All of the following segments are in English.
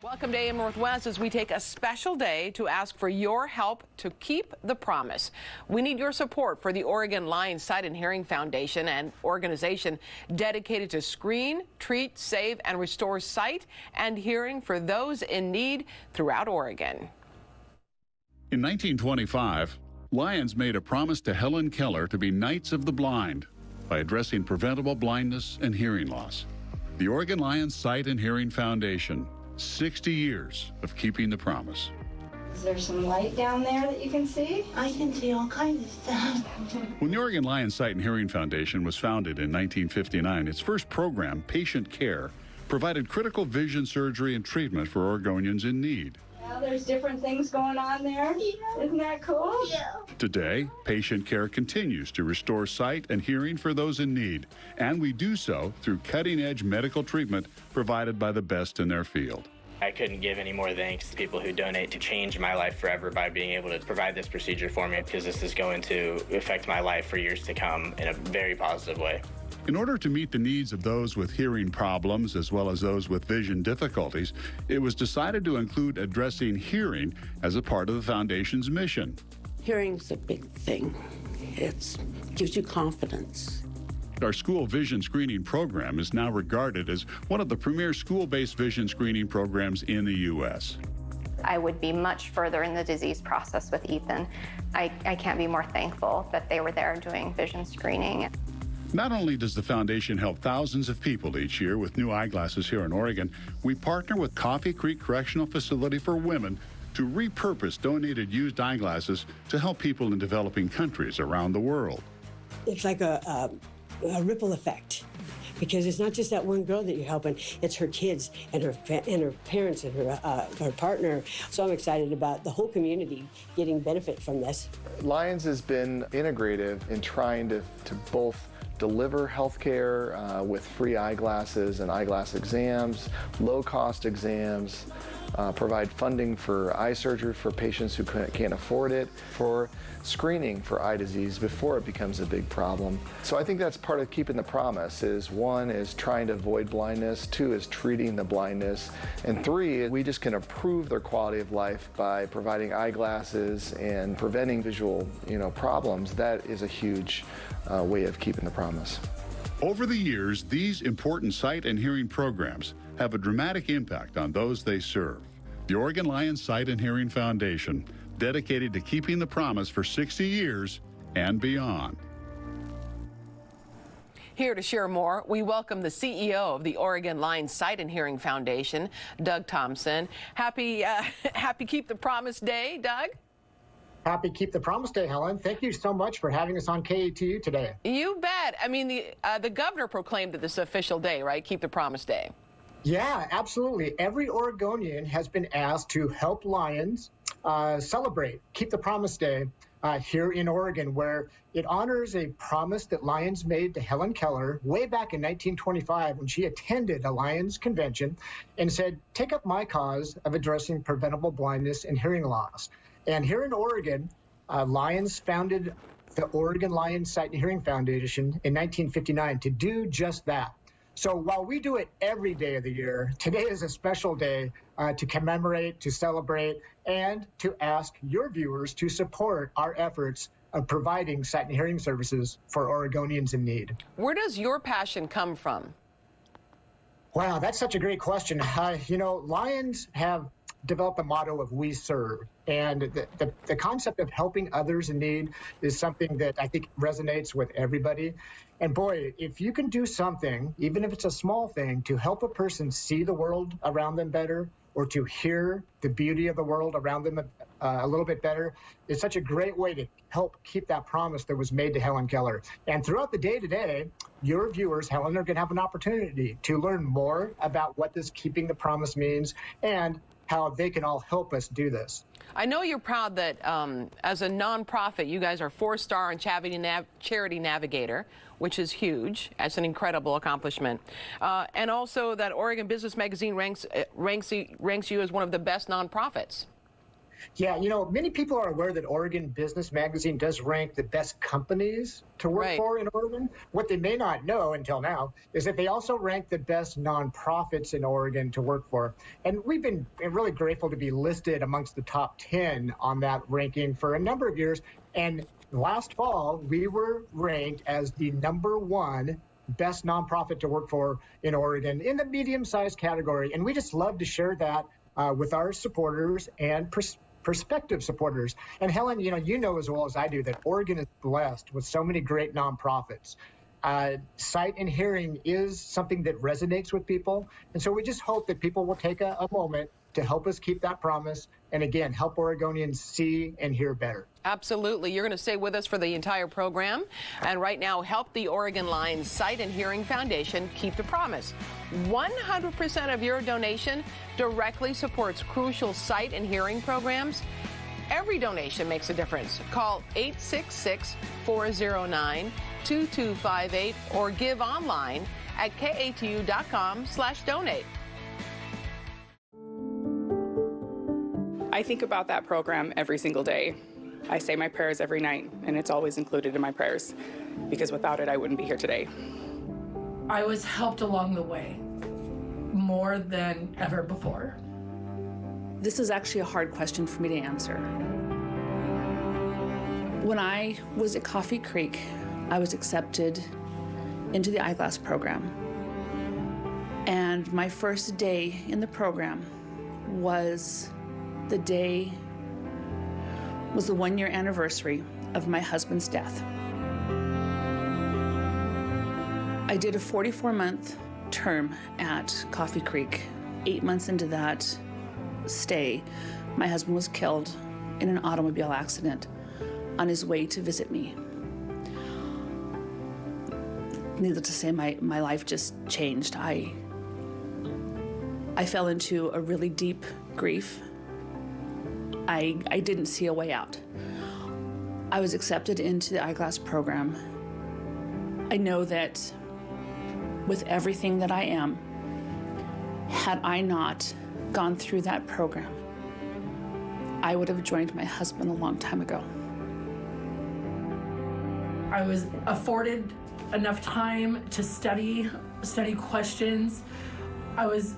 Welcome to AM Northwest as we take a special day to ask for your help to keep the promise. We need your support for the Oregon Lions Sight and Hearing Foundation, an organization dedicated to screen, treat, save, and restore sight and hearing for those in need throughout Oregon. In 1925, Lions made a promise to Helen Keller to be Knights of the Blind by addressing preventable blindness and hearing loss. The Oregon Lions Sight and Hearing Foundation, 60 years of keeping the promise. Is there some light down there that you can see? I can see all kinds of stuff. When the Oregon Lions Sight and Hearing Foundation was founded in 1959, its first program, Patient Care, provided critical vision surgery and treatment for Oregonians in need. Yeah, there's different things going on there. Yeah. Isn't that cool? Yeah. Today, Patient Care continues to restore sight and hearing for those in need, and we do so through cutting-edge medical treatment provided by the best in their field. I couldn't give any more thanks to people who donate to change my life forever by being able to provide this procedure for me, because this is going to affect my life for years to come in a very positive way. In order to meet the needs of those with hearing problems as well as those with vision difficulties, it was decided to include addressing hearing as a part of the foundation's mission. Hearing's a big thing. It gives you confidence. Our school vision screening program is now regarded as one of the premier school-based vision screening programs in the U.S. I would be much further in the disease process with Ethan. I can't be more thankful that they were there doing vision screening. Not only does the foundation help thousands of people each year with new eyeglasses here in Oregon, we partner with Coffee Creek Correctional Facility for Women to repurpose donated used eyeglasses to help people in developing countries around the world. It's like a ripple effect, because it's not just that one girl that you're helping, it's her kids and her parents and her partner. So I'm excited about the whole community getting benefit from this. Lions has been integrative in trying to both deliver health care with free eyeglasses and eyeglass exams, low-cost exams, provide funding for eye surgery for patients who can't afford it, for screening for eye disease before it becomes a big problem. So I think that's part of keeping the promise. Is one is trying to avoid blindness, two is treating the blindness, and three, we just can improve their quality of life by providing eyeglasses and preventing visual problems. That is a huge way of keeping the promise. Over the years, these important sight and hearing programs have a dramatic impact on those they serve. The Oregon Lions Sight and Hearing Foundation, dedicated to keeping the promise for 60 years and beyond. Here to share more, we welcome the CEO of the Oregon Lions Sight and Hearing Foundation, Doug Thompson. Happy Keep the Promise Day, Doug. Happy Keep the Promise Day, Helen. Thank you so much for having us on KATU today. You bet. I mean, the governor proclaimed it this official day, right? Keep the Promise Day. Yeah, absolutely. Every Oregonian has been asked to help Lions celebrate Keep the Promise Day here in Oregon, where it honors a promise that Lions made to Helen Keller way back in 1925 when she attended a Lions convention and said, "Take up my cause of addressing preventable blindness and hearing loss." And here in Oregon, Lions founded the Oregon Lions Sight and Hearing Foundation in 1959 to do just that. So while we do it every day of the year, today is a special day to commemorate, to celebrate, and to ask your viewers to support our efforts of providing sight and hearing services for Oregonians in need. Where does your passion come from? Wow, that's such a great question. Lions have developed the motto of "We serve," and the concept of helping others in need is something that I think resonates with everybody. And boy, if you can do something, even if it's a small thing, to help a person see the world around them better, or to hear the beauty of the world around them a little bit better, it's such a great way to help keep that promise that was made to Helen Keller. And throughout the day today, your viewers, Helen, are going to have an opportunity to learn more about what this keeping the promise means and how they can all help us do this. I know you're proud that as a nonprofit, you guys are 4-star on Charity Navigator, which is huge. That's an incredible accomplishment. And also that Oregon Business Magazine ranks you as one of the best nonprofits. Yeah, many people are aware that Oregon Business Magazine does rank the best companies to work for in Oregon. What they may not know until now is that they also rank the best nonprofits in Oregon to work for. And we've been really grateful to be listed amongst the top 10 on that ranking for a number of years. And last fall, we were ranked as the #1 best nonprofit to work for in Oregon in the medium-sized category. And we just love to share that with our supporters and prospective supporters. And Helen, you know as well as I do that Oregon is blessed with so many great nonprofits. Sight and hearing is something that resonates with people. And so we just hope that people will take a moment to help us keep that promise. And again, help Oregonians see and hear better. Absolutely. You're going to stay with us for the entire program. And right now, help the Oregon Lions Sight and Hearing Foundation keep the promise. 100% of your donation directly supports crucial sight and hearing programs. Every donation makes a difference. Call 866-409-2258 or give online at KATU.com/donate. I think about that program every single day. I say my prayers every night, and it's always included in my prayers, because without it, I wouldn't be here today. I was helped along the way more than ever before. This is actually a hard question for me to answer. When I was at Coffee Creek, I was accepted into the eyeglass program. And my first day in the program was the 1-year anniversary of my husband's death. I did a 44-month term at Coffee Creek. 8 months into that stay, my husband was killed in an automobile accident on his way to visit me. Needless to say, my life just changed. I fell into a really deep grief. I didn't see a way out. I was accepted into the eyeglass program. I know that with everything that I am, had I not gone through that program, I would have joined my husband a long time ago. I was afforded enough time to study questions. I was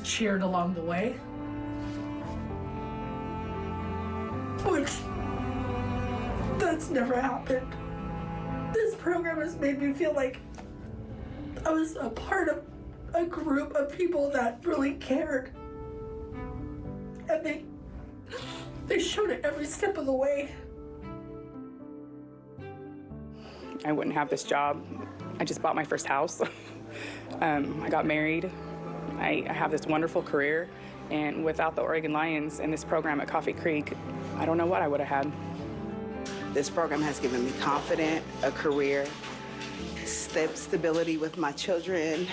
cheered along the way. Which, that's never happened. This program has made me feel like I was a part of a group of people that really cared. And they showed it every step of the way. I wouldn't have this job. I just bought my first house. I got married. I have this wonderful career. And without the Oregon Lions and this program at Coffee Creek, I don't know what I would have had. This program has given me confidence, a career, stability with my children.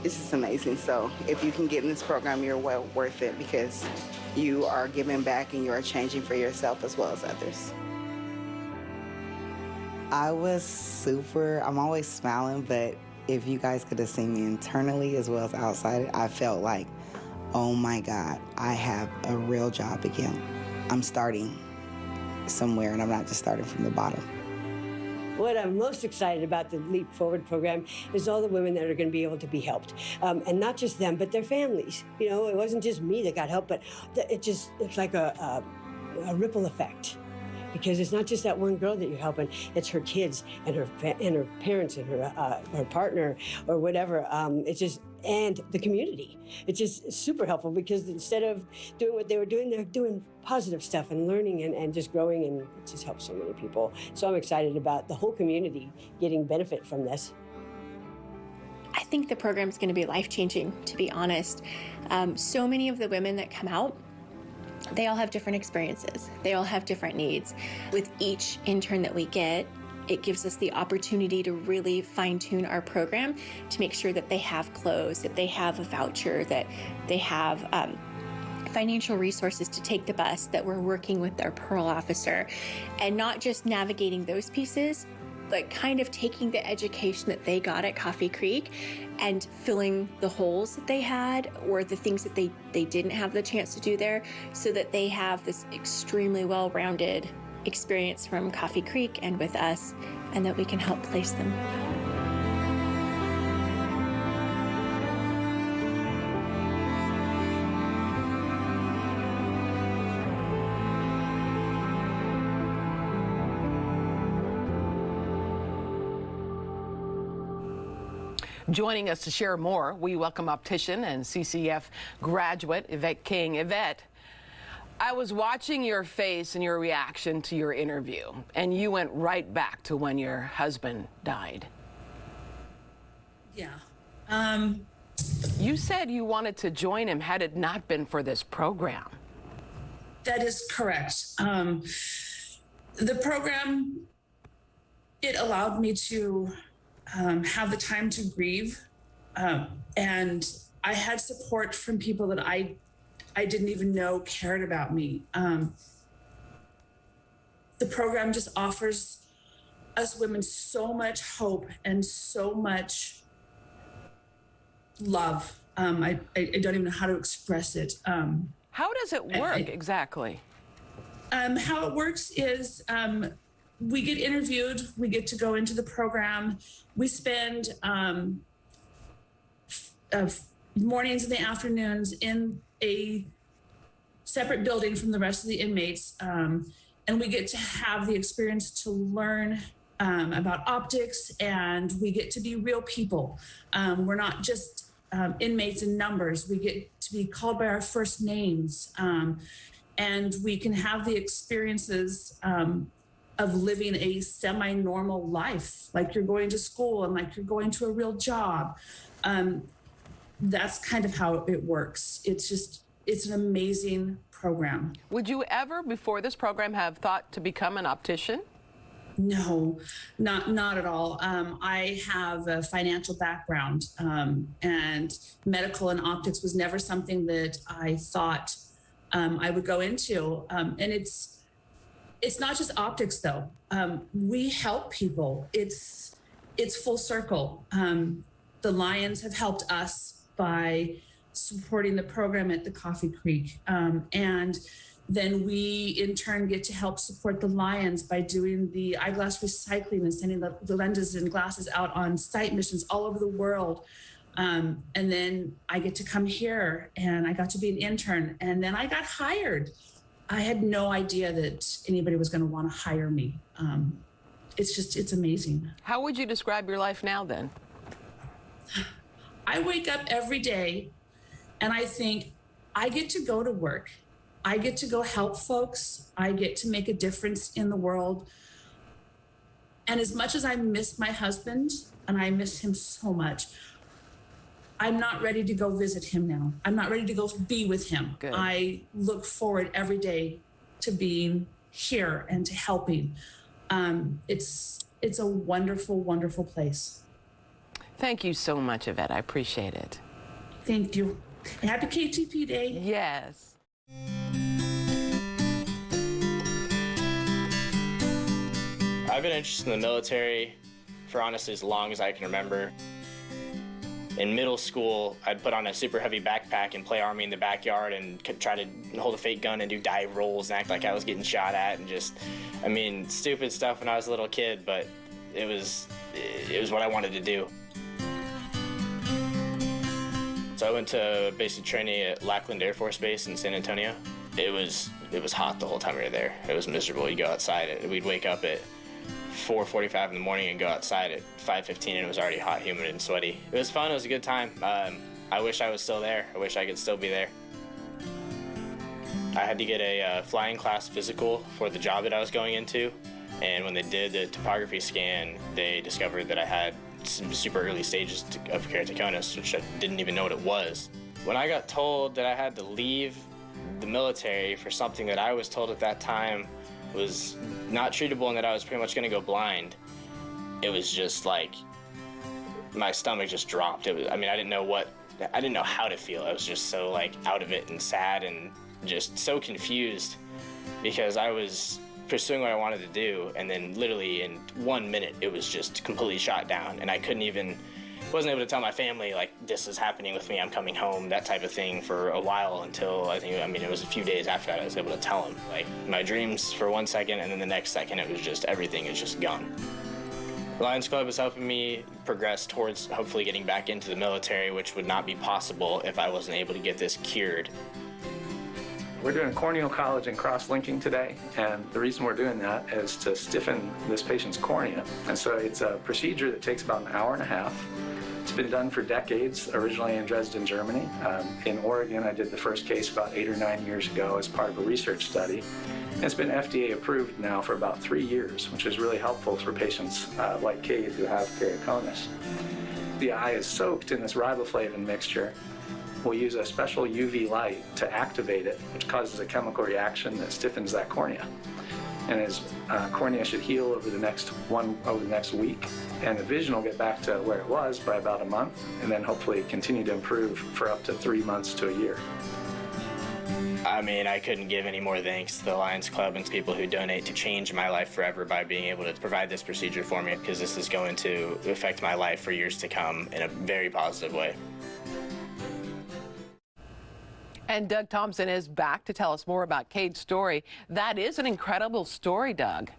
It's just amazing. So if you can get in this program, you're well worth it, because you are giving back and you are changing for yourself as well as others. I was I'm always smiling, but if you guys could have seen me internally as well as outside, I felt like, oh my God, I have a real job again. I'm starting somewhere, and I'm not just starting from the bottom. What I'm most excited about the Leap Forward program is all the women that are going to be able to be helped. And not just them, but their families. It wasn't just me that got helped, but it's like a ripple effect. Because it's not just that one girl that you're helping, it's her kids and her parents and her partner or whatever. And the community. It's just super helpful, because instead of doing what they were doing, they're doing positive stuff and learning and just growing, and it just helps so many people. So I'm excited about the whole community getting benefit from this. I think the program is going to be life-changing, to be honest. So many of the women that come out, they all have different experiences. They all have different needs. With each intern that we get, it gives us the opportunity to really fine-tune our program to make sure that they have clothes, that they have a voucher, that they have financial resources to take the bus, that we're working with their parole officer, and not just navigating those pieces, like kind of taking the education that they got at Coffee Creek and filling the holes that they had or the things that they didn't have the chance to do there, so that they have this extremely well-rounded experience from Coffee Creek and with us, and that we can help place them. Joining us to share more, we welcome optician and CCF graduate Yvette King. Yvette, I was watching your face and your reaction to your interview, and you went right back to when your husband died. Yeah. You said you wanted to join him had it not been for this program. That is correct. The program, it allowed me to have the time to grieve. And I had support from people that I didn't even know cared about me. The program just offers us women so much hope and so much love. I don't even know how to express it. How does it work exactly? How it works is we get interviewed, we get to go into the program, we spend mornings and the afternoons in a separate building from the rest of the inmates, and we get to have the experience to learn about optics, and we get to be real people. We're not just inmates and numbers. We get to be called by our first names, and we can have the experiences of living a semi-normal life, like you're going to school and like you're going to a real job. That's kind of how it works. It's an amazing program. Would you ever, before this program, have thought to become an optician? No, not at all. I have a financial background, and medical and optics was never something that I thought I would go into. And it's not just optics, though. We help people. It's full circle. The Lions have helped us by supporting the program at the Coffee Creek. And then we, in turn, get to help support the Lions by doing the eyeglass recycling and sending the lenses and glasses out on site missions all over the world. And then I get to come here, and I got to be an intern, and then I got hired. I had no idea that anybody was going to want to hire me. It's amazing. How would you describe your life now, then? I wake up every day and I think, I get to go to work. I get to go help folks. I get to make a difference in the world. And as much as I miss my husband, and I miss him so much, I'm not ready to go visit him now. I'm not ready to go be with him. Good. I look forward every day to being here and to helping. It's a wonderful, wonderful place. Thank you so much, Yvette. I appreciate it. Thank you. Happy KTP Day. Yes. I've been interested in the military for honestly as long as I can remember. In middle school, I'd put on a super heavy backpack and play Army in the backyard and try to hold a fake gun and do dive rolls and act like I was getting shot at, and just, I mean, stupid stuff when I was a little kid, but it was what I wanted to do. So I went to basic training at Lackland Air Force Base in San Antonio. It was hot the whole time we were there. It was miserable. You go outside, we'd wake up at 4:45 in the morning and go outside at 5:15, and it was already hot, humid, and sweaty. It was fun. It was a good time. I wish I was still there. I wish I could still be there. I had to get a flying class physical for the job that I was going into, and when they did the topography scan, they discovered that I had some super early stages of keratoconus, which I didn't even know what it was. When I got told that I had to leave the military for something that I was told at that time was not treatable and that I was pretty much going to go blind, it was just like my stomach just dropped. I didn't know how to feel. I was just so like out of it and sad and just so confused, because I was pursuing what I wanted to do, and then literally in 1 minute it was just completely shot down, and I wasn't able to tell my family, like, this is happening with me, I'm coming home, that type of thing, for a while, until it was a few days after that I was able to tell them, like, my dreams for 1 second, and then the next second it was just, everything is just gone. Lions Club is helping me progress towards hopefully getting back into the military, which would not be possible if I wasn't able to get this cured. We're doing corneal collagen cross-linking today, and the reason we're doing that is to stiffen this patient's cornea. And so it's a procedure that takes about an hour and a half. It's been done for decades, originally in Dresden, Germany. In Oregon, I did the first case about 8 or 9 years ago as part of a research study. And it's been FDA approved now for about 3 years, which is really helpful for patients like Kate who have keratoconus. The eye is soaked in this riboflavin mixture. We'll use a special UV light to activate it, which causes a chemical reaction that stiffens that cornea. And his cornea should heal over the next week, and the vision will get back to where it was by about a month, and then hopefully continue to improve for up to 3 months to a year. I couldn't give any more thanks to the Lions Club and people who donate to change my life forever by being able to provide this procedure for me, because this is going to affect my life for years to come in a very positive way. And Doug Thompson is back to tell us more about Cade's story. That is an incredible story, Doug.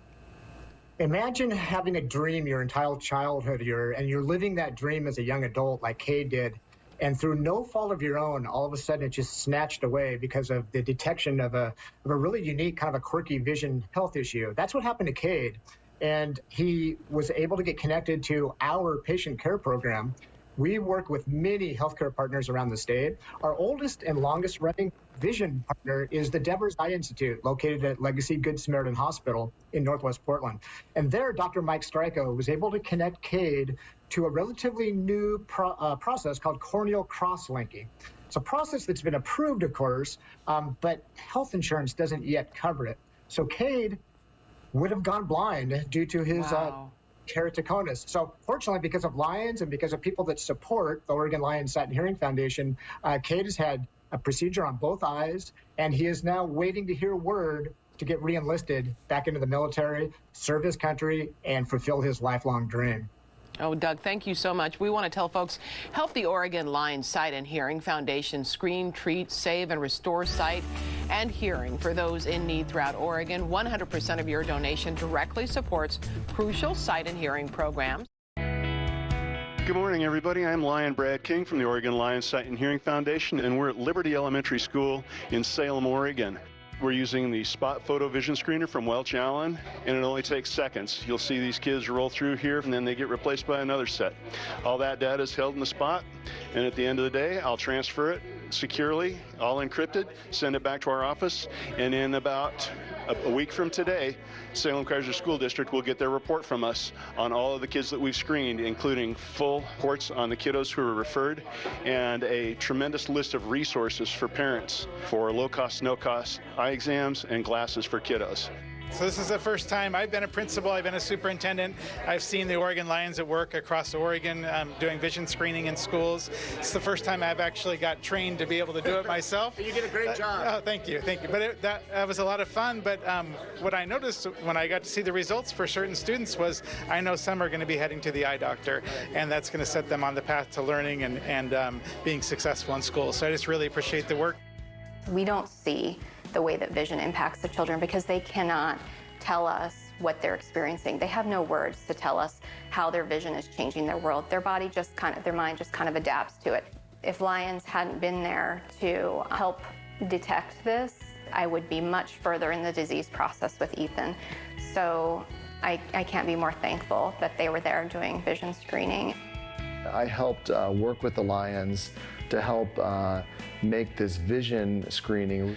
Imagine having a dream your entire childhood, and you're living that dream as a young adult like Cade did, and through no fault of your own, all of a sudden it's just snatched away because of the detection of a really unique, kind of a quirky vision health issue. That's what happened to Cade, and he was able to get connected to our patient care program. We work with many healthcare partners around the state. Our oldest and longest running vision partner is the Devers Eye Institute, located at Legacy Good Samaritan Hospital in Northwest Portland. And there, Dr. Mike Stryko was able to connect Cade to a relatively new process called Corneal Cross-Linking. It's a process that's been approved, of course, but health insurance doesn't yet cover it. So Cade would have gone blind due to his keratoconus. So fortunately, because of Lions and because of people that support the Oregon Lions Sight and Hearing Foundation, Cade has had a procedure on both eyes, and he is now waiting to hear word to get re-enlisted back into the military, serve his country, and fulfill his lifelong dream. Oh, Doug, thank you so much. We want to tell folks, help the Oregon Lions Sight and Hearing Foundation screen, treat, save, and restore sight and hearing for those in need throughout Oregon. 100% of your donation directly supports crucial sight and hearing programs. Good morning, everybody. I'm Lion Brad King from the Oregon Lions Sight and Hearing Foundation, and we're at Liberty Elementary School in Salem, Oregon. We're using the Spot Photo Vision Screener from Welch Allen, and it only takes seconds. You'll see these kids roll through here, and then they get replaced by another set. All that data is held in the Spot, and at the end of the day, I'll transfer it securely, all encrypted, send it back to our office, and in about a week from today, Salem-Keizer School District will get their report from us on all of the kids that we've screened, including full reports on the kiddos who were referred, and a tremendous list of resources for parents for low-cost, no-cost eye exams and glasses for kiddos. So this is the first time I've been a principal, I've been a superintendent. I've seen the Oregon Lions at work across Oregon doing vision screening in schools. It's the first time I've actually got trained to be able to do it myself. You did a great job. Oh, thank you. But that was a lot of fun. But what I noticed when I got to see the results for certain students was I know some are going to be heading to the eye doctor, and that's going to set them on the path to learning and being successful in school. So I just really appreciate the work. We don't see the way that vision impacts the children because they cannot tell us what they're experiencing. They have no words to tell us how their vision is changing their world. Their body just their mind just kind of adapts to it. If Lions hadn't been there to help detect this, I would be much further in the disease process with Ethan. So I can't be more thankful that they were there doing vision screening. I helped work with the Lions to help make this vision screening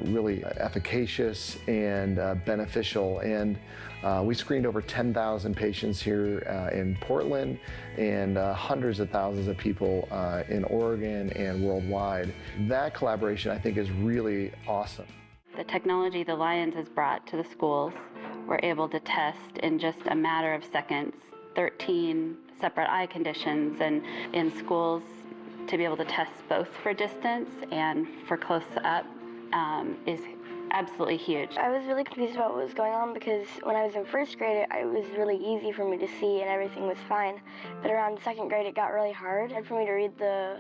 really efficacious and beneficial. And we screened over 10,000 patients here in Portland and hundreds of thousands of people in Oregon and worldwide. That collaboration, I think, is really awesome. The technology the Lions has brought to the schools, we're able to test in just a matter of seconds 13 separate eye conditions, and in schools to be able to test both for distance and for close up is absolutely huge. I was really confused about what was going on because when I was in first grade, it was really easy for me to see and everything was fine. But around second grade, it got really hard for me to read the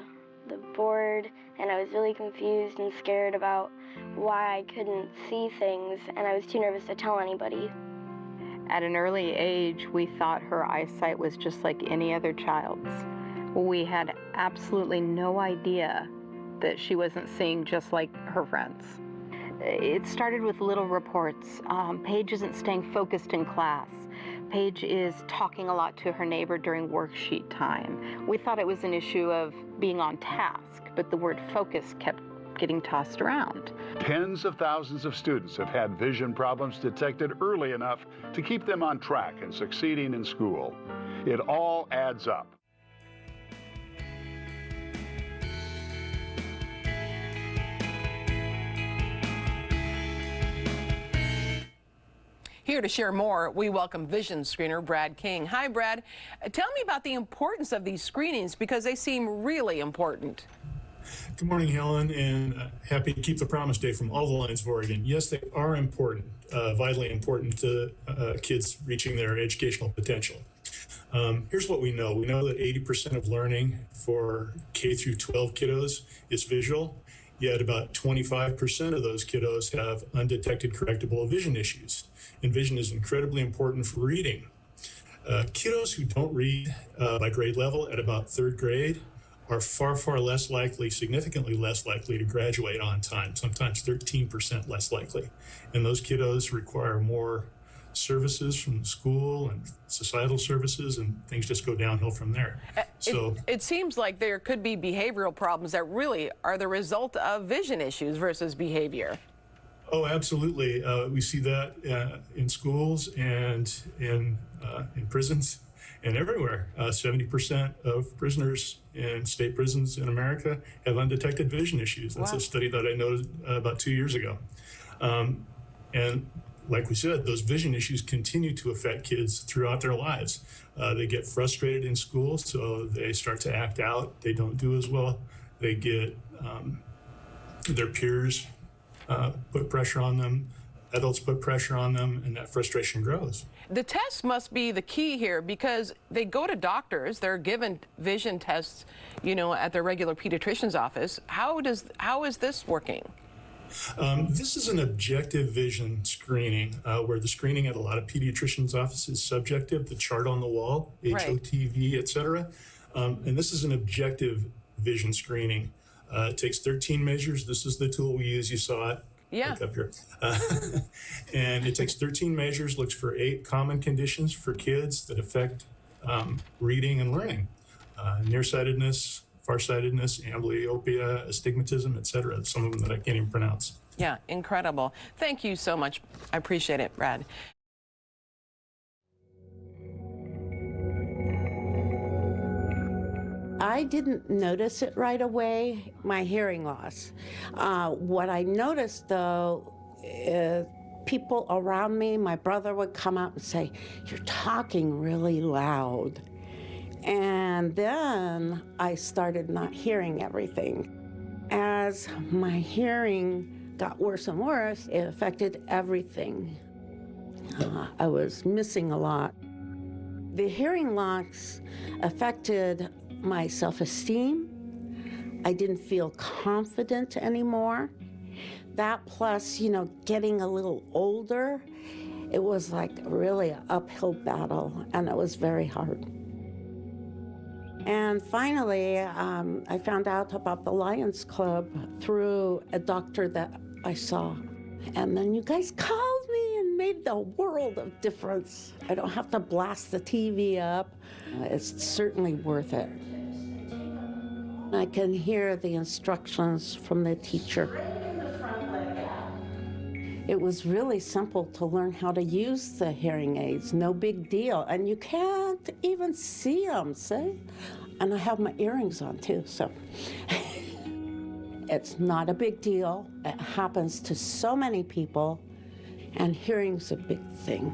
board, and I was really confused and scared about why I couldn't see things, and I was too nervous to tell anybody. At an early age, we thought her eyesight was just like any other child's. We had absolutely no idea that she wasn't seeing just like her friends. It started with little reports. Paige isn't staying focused in class. Paige is talking a lot to her neighbor during worksheet time. We thought it was an issue of being on task, but the word focus kept getting tossed around. Tens of thousands of students have had vision problems detected early enough to keep them on track and succeeding in school. It all adds up. Here to share more, we welcome vision screener Brad King. Hi, Brad. Tell me about the importance of these screenings because they seem really important. Good morning, Helen, and happy to keep the promise day from all the Lions of Oregon. Yes, they are important, vitally important to kids reaching their educational potential. Here's what we know. We know that 80% of learning for K through 12 kiddos is visual, yet about 25% of those kiddos have undetected correctable vision issues. And vision is incredibly important for reading. Kiddos who don't read by grade level at about third grade are far, far less likely, significantly less likely to graduate on time, sometimes 13% less likely. And those kiddos require more services from the school and societal services, and things just go downhill from there. It seems like there could be behavioral problems that really are the result of vision issues versus behavior. Oh, absolutely. We see that in schools and in prisons and everywhere. 70% of prisoners in state prisons in America have undetected vision issues. That's a study that I noted about 2 years ago. And like we said, those vision issues continue to affect kids throughout their lives. They get frustrated in school, so they start to act out. They don't do as well. They get their peers put pressure on them, adults put pressure on them, and that frustration grows. The tests must be the key here because they go to doctors, they're given vision tests, you know, at their regular pediatrician's office. How is this working? This is an objective vision screening where the screening at a lot of pediatricians' offices is subjective, the chart on the wall, HOTV, et cetera. And this is an objective vision screening. It takes 13 measures. This is the tool we use. You saw it. Yeah. Up here. And it takes 13 measures, looks for 8 common conditions for kids that affect reading and learning. Nearsightedness, farsightedness, amblyopia, astigmatism, et cetera. Some of them that I can't even pronounce. Yeah, incredible. Thank you so much. I appreciate it, Brad. I didn't notice it right away, my hearing loss. What I noticed, though, is people around me, my brother would come up and say, "You're talking really loud." And then I started not hearing everything. As my hearing got worse and worse, it affected everything. I was missing a lot. The hearing loss affected my self-esteem. I didn't feel confident anymore. That plus, you know, getting a little older, it was like really an uphill battle, and it was very hard. And finally, I found out about the Lions Club through a doctor that I saw. And then you guys called me and made the world of difference. I don't have to blast the TV up. It's certainly worth it. I can hear the instructions from the teacher. It was really simple to learn how to use the hearing aids, no big deal. And you can't even see them, see? And I have my earrings on too, so. It's not a big deal. It happens to so many people, and hearing's a big thing.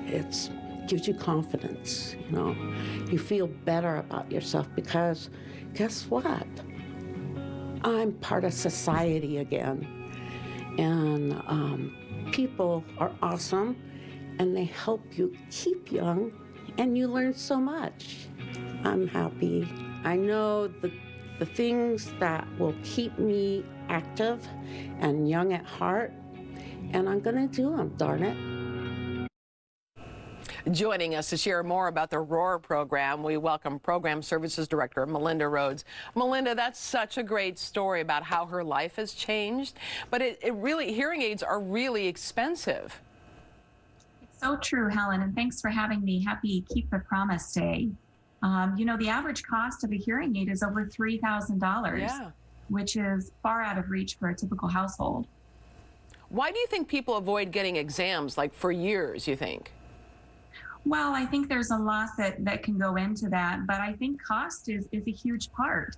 It gives you confidence, you know. You feel better about yourself because guess what? I'm part of society again. And people are awesome, and they help you keep young, and you learn so much. I'm happy. I know the things that will keep me active and young at heart, and I'm going to do them, darn it. Joining us to share more about the ROAR program, we welcome Program Services Director Melinda Rhodes. Melinda, that's such a great story about how her life has changed, but it really, hearing aids are really expensive. It's so true, Helen, and thanks for having me. Happy Keep the Promise Day. You know, the average cost of a hearing aid is over $3,000, which is far out of reach for a typical household. Why do you think people avoid getting exams, like for years, you think? Well, I think there's a lot that can go into that, but I think cost is a huge part.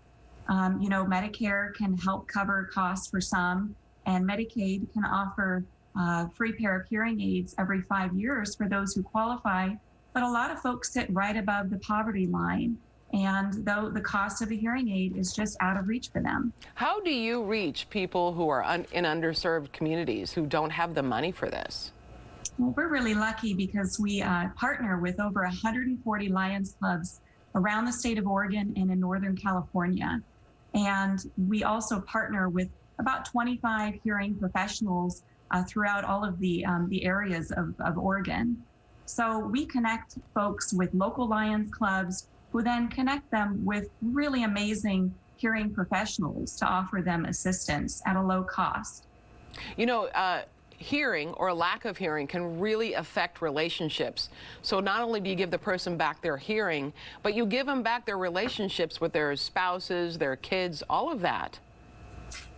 You know, Medicare can help cover costs for some, and Medicaid can offer a free pair of hearing aids every 5 years for those who qualify, but a lot of folks sit right above the poverty line, and though the cost of a hearing aid is just out of reach for them. How do you reach people who are in underserved communities who don't have the money for this? Well, we're really lucky because we partner with over 140 Lions Clubs around the state of Oregon and in Northern California. And we also partner with about 25 hearing professionals throughout all of the areas of Oregon. So we connect folks with local Lions Clubs who then connect them with really amazing hearing professionals to offer them assistance at a low cost. You know, hearing or lack of hearing can really affect relationships. So not only do you give the person back their hearing, but you give them back their relationships with their spouses, their kids, all of that.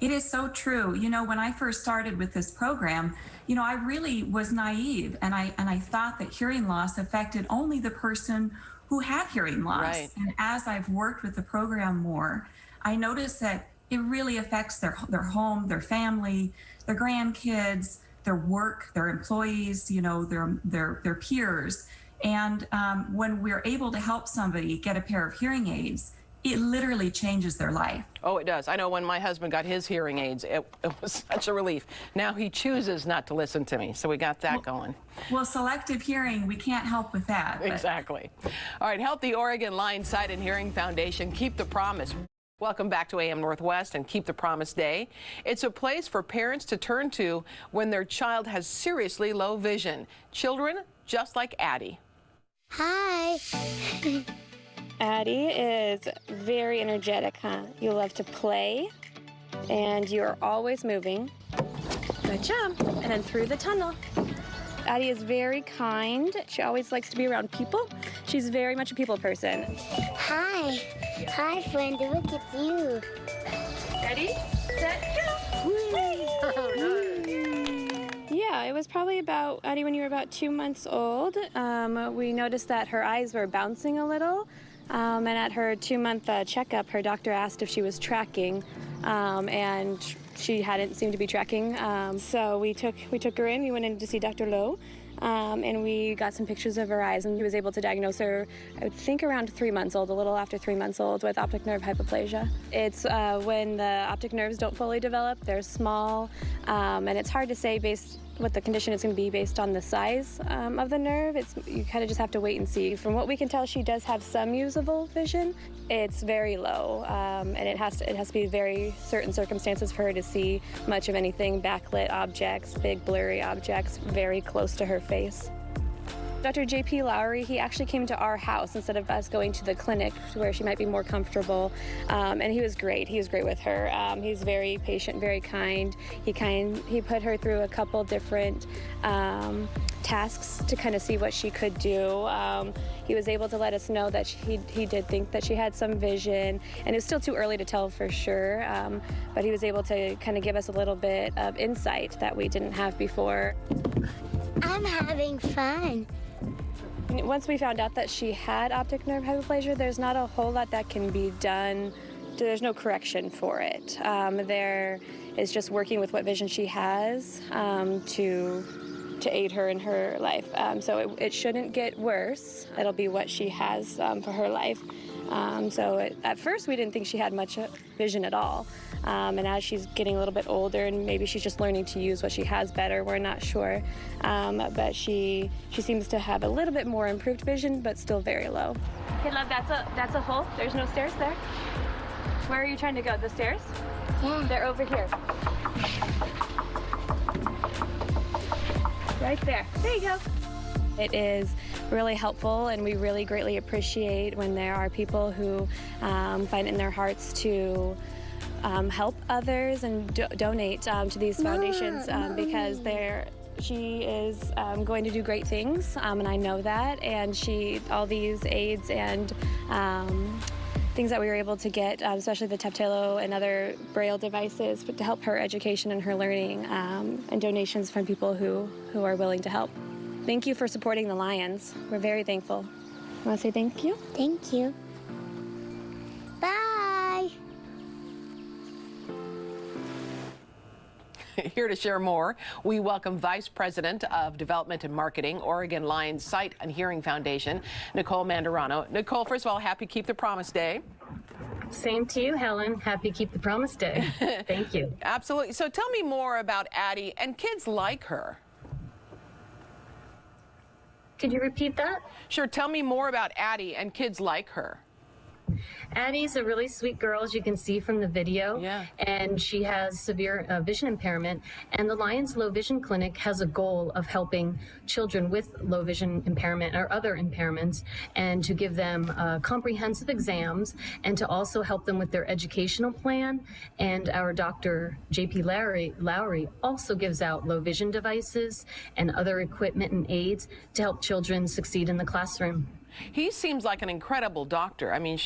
It is so true. You know, when I first started with this program, you know, I really was naive, and I thought that hearing loss affected only the person who had hearing loss. Right. And as I've worked with the program more, I noticed that it really affects their home, their family, their grandkids, their work, their employees, you know, their peers. And when we're able to help somebody get a pair of hearing aids, it literally changes their life. Oh, it does. I know when my husband got his hearing aids, it was such a relief. Now he chooses not to listen to me, so we got that going. Well, selective hearing, we can't help with that. Exactly. All right, help the Oregon Lions Sight and Hearing Foundation keep the promise. Welcome back to AM Northwest and Keep the Promise Day. It's a place for parents to turn to when their child has seriously low vision. Children just like Addie. Hi. Addie is very energetic, huh? You love to play, and you're always moving. Good job. And then through the tunnel. Addie is very kind. She always likes to be around people. She's very much a people person. Hi. Hi, friend. Look at you. Ready, set, go. Yeah, it was probably about, Addie, when you were about 2 months old. We noticed that her eyes were bouncing a little. And at her 2-month checkup, her doctor asked if she was tracking, and she hadn't seemed to be tracking. So we took her in. We went in to see Dr. Lowe, and we got some pictures of her eyes, and he was able to diagnose her, I would think, around 3 months old, a little after 3 months old, with optic nerve hypoplasia. It's when the optic nerves don't fully develop. They're small, and it's hard to say what the condition is going to be based on the size of the nerve. You kind of just have to wait and see. From what we can tell, she does have some usable vision. It's very low, and it has to be very certain circumstances for her to see much of anything, backlit objects, big blurry objects, very close to her face. Dr. J.P. Lowry, he actually came to our house instead of us going to the clinic where she might be more comfortable, and he was great. He was great with her. He's very patient, very kind. He put her through a couple different tasks to kind of see what she could do. He was able to let us know that he did think that she had some vision, and it's still too early to tell for sure, but he was able to kind of give us a little bit of insight that we didn't have before. I'm having fun. Once we found out that she had optic nerve hypoplasia, there's not a whole lot that can be done. There's no correction for it. There is just working with what vision she has to aid her in her life. So it shouldn't get worse. It'll be what she has for her life. At first we didn't think she had much vision at all. And as she's getting a little bit older and maybe she's just learning to use what she has better, we're not sure. But she seems to have a little bit more improved vision, but still very low. Okay, love, that's a hole. There's no stairs there. Where are you trying to go? The stairs? Yeah. They're over here. Right there. There you go. It is really helpful, and we really greatly appreciate when there are people who find it in their hearts to help others and donate to these foundations because she is going to do great things, and I know that. And all these aids and things that we were able to get, especially the Teptelo and other Braille devices, to help her education and her learning, and donations from people who are willing to help. Thank you for supporting the Lions. We're very thankful. You want to say thank you? Thank you. Bye. Here to share more, we welcome Vice President of Development and Marketing, Oregon Lions Sight and Hearing Foundation, Nicole Manderano. Nicole, first of all, happy Keep the Promise Day. Same to you, Helen. Happy Keep the Promise Day. Thank you. Absolutely. So tell me more about Addie and kids like her. Could you repeat that? Sure. Tell me more about Addie and kids like her. Addie's a really sweet girl, as you can see from the video. Yeah. And she has severe vision impairment. And the Lions Low Vision Clinic has a goal of helping children with low vision impairment or other impairments, and to give them comprehensive exams, and to also help them with their educational plan. And our Dr. J.P. Lowry also gives out low vision devices and other equipment and aids to help children succeed in the classroom. He seems like an incredible doctor. I mean,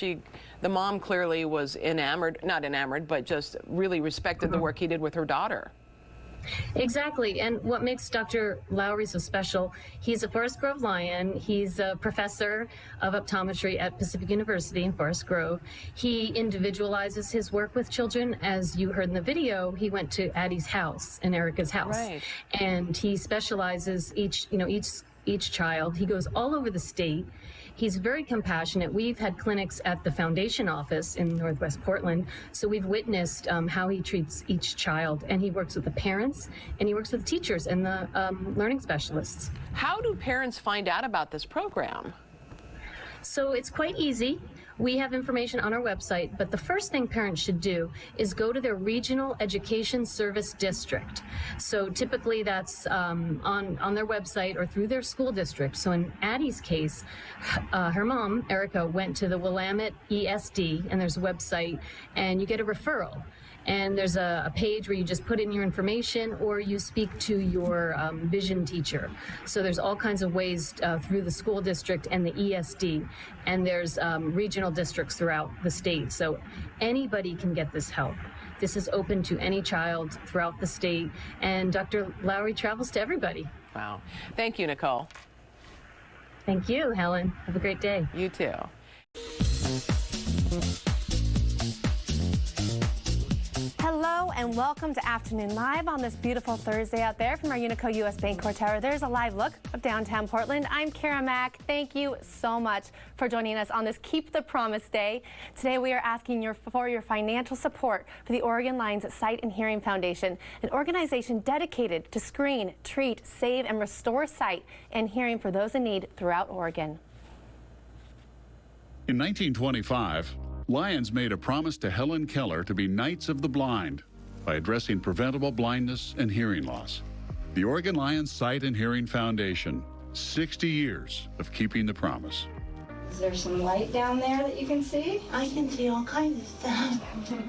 the mom clearly was not enamored, but just really respected the work he did with her daughter. Exactly. And what makes Dr. Lowry so special, he's a Forest Grove Lion. He's a professor of optometry at Pacific University in Forest Grove. He individualizes his work with children. As you heard in the video, he went to Addie's house and Erica's house. Right. And he specializes each child. He goes all over the state. He's very compassionate. We've had clinics at the foundation office in Northwest Portland, so we've witnessed how he treats each child, and he works with the parents, and he works with teachers and the learning specialists. How do parents find out about this program? So it's quite easy. We have information on our website, but the first thing parents should do is go to their regional education service district. So typically that's on their website or through their school district. So in Addie's case, her mom, Erica, went to the Willamette ESD, and there's a website, and you get a referral. And there's a page where you just put in your information, or you speak to your vision teacher. So there's all kinds of ways through the school district and the ESD. And there's regional districts throughout the state. So anybody can get this help. This is open to any child throughout the state. And Dr. Lowry travels to everybody. Wow. Thank you, Nicole. Thank you, Helen. Have a great day. You too. Hello and welcome to Afternoon Live on this beautiful Thursday out there from our Unico US Bancorp Tower. There's a live look of downtown Portland. I'm Kara Mack. Thank you so much for joining us on this Keep the Promise Day. Today we are asking for your financial support for the Oregon Lions Sight and Hearing Foundation, an organization dedicated to screen, treat, save, and restore sight and hearing for those in need throughout Oregon. In 1925, Lions made a promise to Helen Keller to be Knights of the Blind by addressing preventable blindness and hearing loss. The Oregon Lions Sight and Hearing Foundation, 60 years of keeping the promise. Is there some light down there that you can see? I can see all kinds of stuff.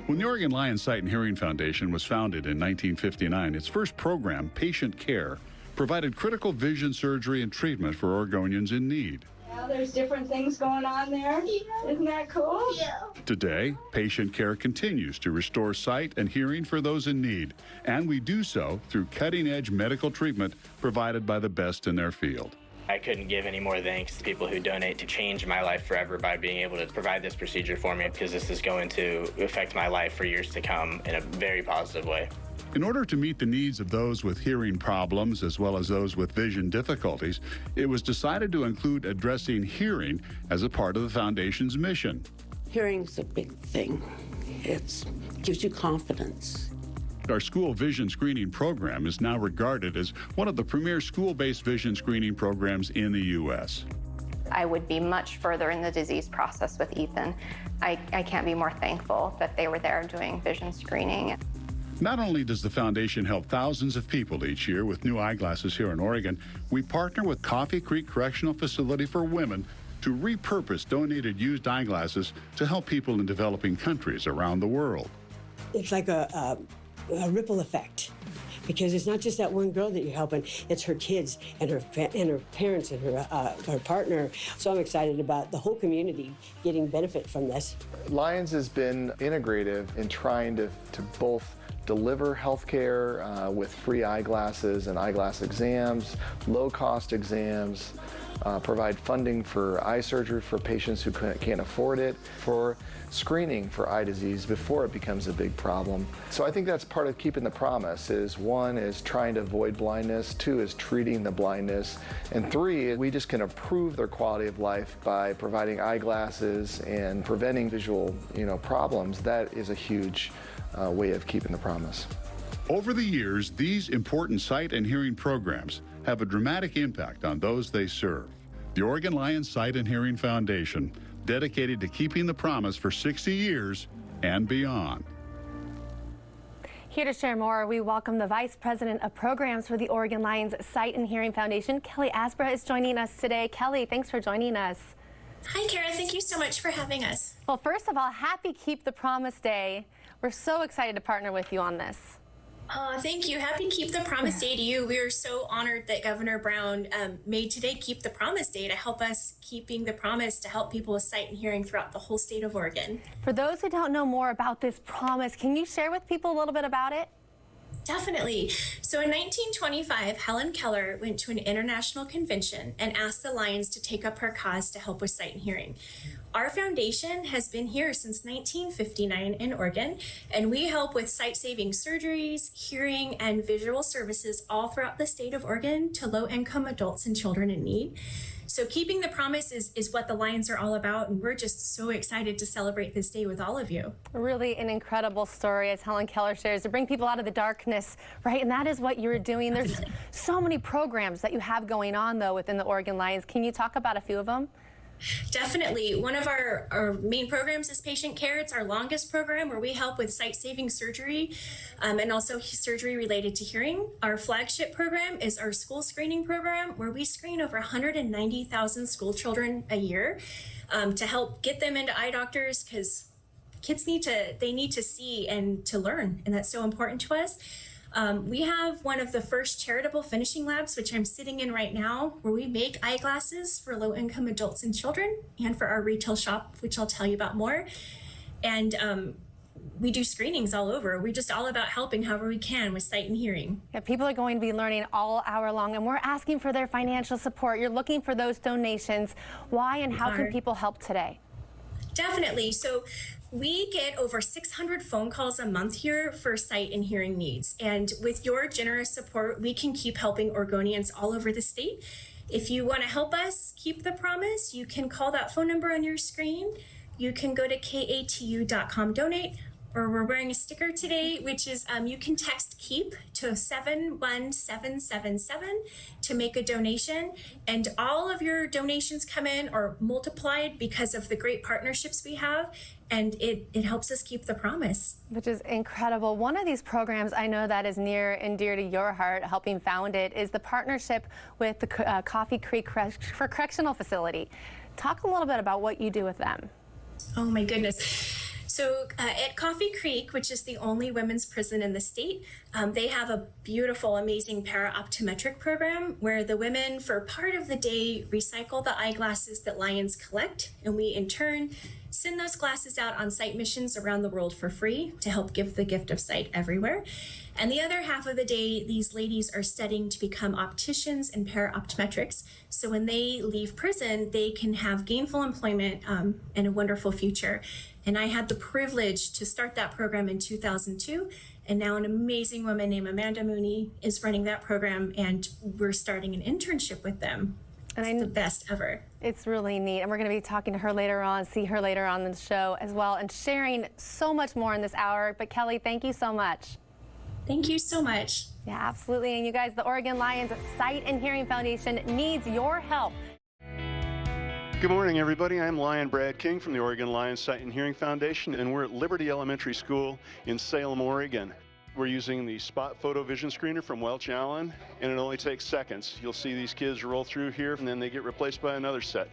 When the Oregon Lions Sight and Hearing Foundation was founded in 1959, its first program, Patient Care, provided critical vision surgery and treatment for Oregonians in need. Yeah, there's different things going on there. Yeah. Isn't that cool? Yeah. Today, Patient Care continues to restore sight and hearing for those in need, and we do so through cutting-edge medical treatment provided by the best in their field. I couldn't give any more thanks to people who donate to change my life forever by being able to provide this procedure for me, because this is going to affect my life for years to come in a very positive way. In order to meet the needs of those with hearing problems as well as those with vision difficulties, it was decided to include addressing hearing as a part of the Foundation's mission. Hearing's a big thing. It gives you confidence. Our school vision screening program is now regarded as one of the premier school-based vision screening programs in the U.S. I would be much further in the disease process with Ethan. I can't be more thankful that they were there doing vision screening. Not only does the Foundation help thousands of people each year with new eyeglasses here in Oregon, we partner with Coffee Creek Correctional Facility for Women to repurpose donated used eyeglasses to help people in developing countries around the world. It's like a ripple effect, because it's not just that one girl that you're helping, it's her kids and her parents and her partner. So I'm excited about the whole community getting benefit from this. Lions has been integrative in trying to both deliver healthcare with free eyeglasses and eyeglass exams, low-cost exams, provide funding for eye surgery for patients who can't afford it, for screening for eye disease before it becomes a big problem. So I think that's part of keeping the promise. Is one is trying to avoid blindness, two is treating the blindness, and three, we just can improve their quality of life by providing eyeglasses and preventing visual problems. That is a huge way of keeping the promise. Over the years, these important sight and hearing programs have a dramatic impact on those they serve. The Oregon Lions Sight and Hearing Foundation, dedicated to keeping the promise for 60 years and beyond. Here to share more, we welcome the Vice President of Programs for the Oregon Lions Sight and Hearing Foundation. Kelly Aspra is joining us today. Kelly, thanks for joining us. Hi, Kara. Thank you so much for having us. Well, first of all, happy Keep the Promise Day. We're so excited to partner with you on this. Thank you. Happy Keep the Promise Day to you. We are so honored that Governor Brown made today Keep the Promise Day to help us keeping the promise to help people with sight and hearing throughout the whole state of Oregon. For those who don't know more about this promise, can you share with people a little bit about it? Definitely. So in 1925, Helen Keller went to an international convention and asked the Lions to take up her cause to help with sight and hearing. Our foundation has been here since 1959 in Oregon, and we help with sight-saving surgeries, hearing, and visual services all throughout the state of Oregon to low-income adults and children in need. So keeping the promise is what the Lions are all about, and we're just so excited to celebrate this day with all of you. Really an incredible story, as Helen Keller shares, to bring people out of the darkness, right? And that is what you're doing. There's so many programs that you have going on, though, within the Oregon Lions. Can you talk about a few of them? Definitely. One of our main programs is patient care. It's our longest program where we help with sight-saving surgery and also surgery related to hearing. Our flagship program is our school screening program, where we screen over 190,000 school children a year to help get them into eye doctors, because kids need to see and to learn, and that's so important to us. We have one of the first charitable finishing labs, which I'm sitting in right now, where we make eyeglasses for low-income adults and children, and for our retail shop, which I'll tell you about more. And we do screenings all over. We're just all about helping however we can with sight and hearing. Yeah, people are going to be learning all hour long, and we're asking for their financial support. You're looking for those donations. Why and how can people help today? Definitely. So we get over 600 phone calls a month here for sight and hearing needs. And with your generous support, we can keep helping Oregonians all over the state. If you want to help us keep the promise, you can call that phone number on your screen. You can go to KATU.com donate, or we're wearing a sticker today, which is you can text KEEP to 71777 to make a donation. And all of your donations come in or multiplied because of the great partnerships we have. And it helps us keep the promise. Which is incredible. One of these programs I know that is near and dear to your heart, helping found it, is the partnership with the Coffee Creek for Correctional Facility. Talk a little bit about what you do with them. Oh my goodness. So at Coffee Creek, which is the only women's prison in the state, they have a beautiful, amazing para-optometric program where the women, for part of the day, recycle the eyeglasses that Lions collect, and we in turn send those glasses out on sight missions around the world for free to help give the gift of sight everywhere. And the other half of the day, these ladies are studying to become opticians and para-optometrics. So when they leave prison, they can have gainful employment and a wonderful future. And I had the privilege to start that program in 2002. And now an amazing woman named Amanda Mooney is running that program, and we're starting an internship with them. And it's the best ever. It's really neat. And we're going to be talking to her later on, see her later on in the show as well, and sharing so much more in this hour. But Kelly, thank you so much. Thank you so much. Yeah, absolutely. And you guys, the Oregon Lions Sight and Hearing Foundation needs your help. Good morning, everybody. I'm Lion Brad King from the Oregon Lions Sight and Hearing Foundation, and we're at Liberty Elementary School in Salem, Oregon. We're using the spot photo vision screener from Welch Allyn, and it only takes seconds. You'll see these kids roll through here, and then they get replaced by another set.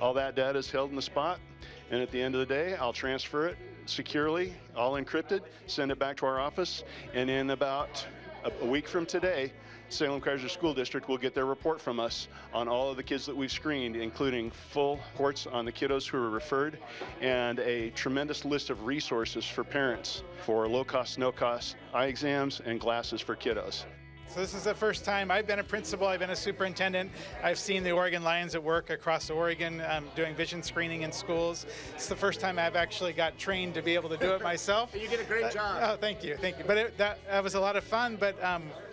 All that data is held in the spot, and at the end of the day, I'll transfer it securely, all encrypted, send it back to our office, and in about a week from today, Salem-Keizer School District will get their report from us on all of the kids that we've screened, including full reports on the kiddos who were referred and a tremendous list of resources for parents for low-cost, no-cost eye exams and glasses for kiddos. So this is the first time I've been a principal, I've been a superintendent. I've seen the Oregon Lions at work across Oregon doing vision screening in schools. It's the first time I've actually got trained to be able to do it myself. You did a great job. Oh, thank you, thank you. But that was a lot of fun, but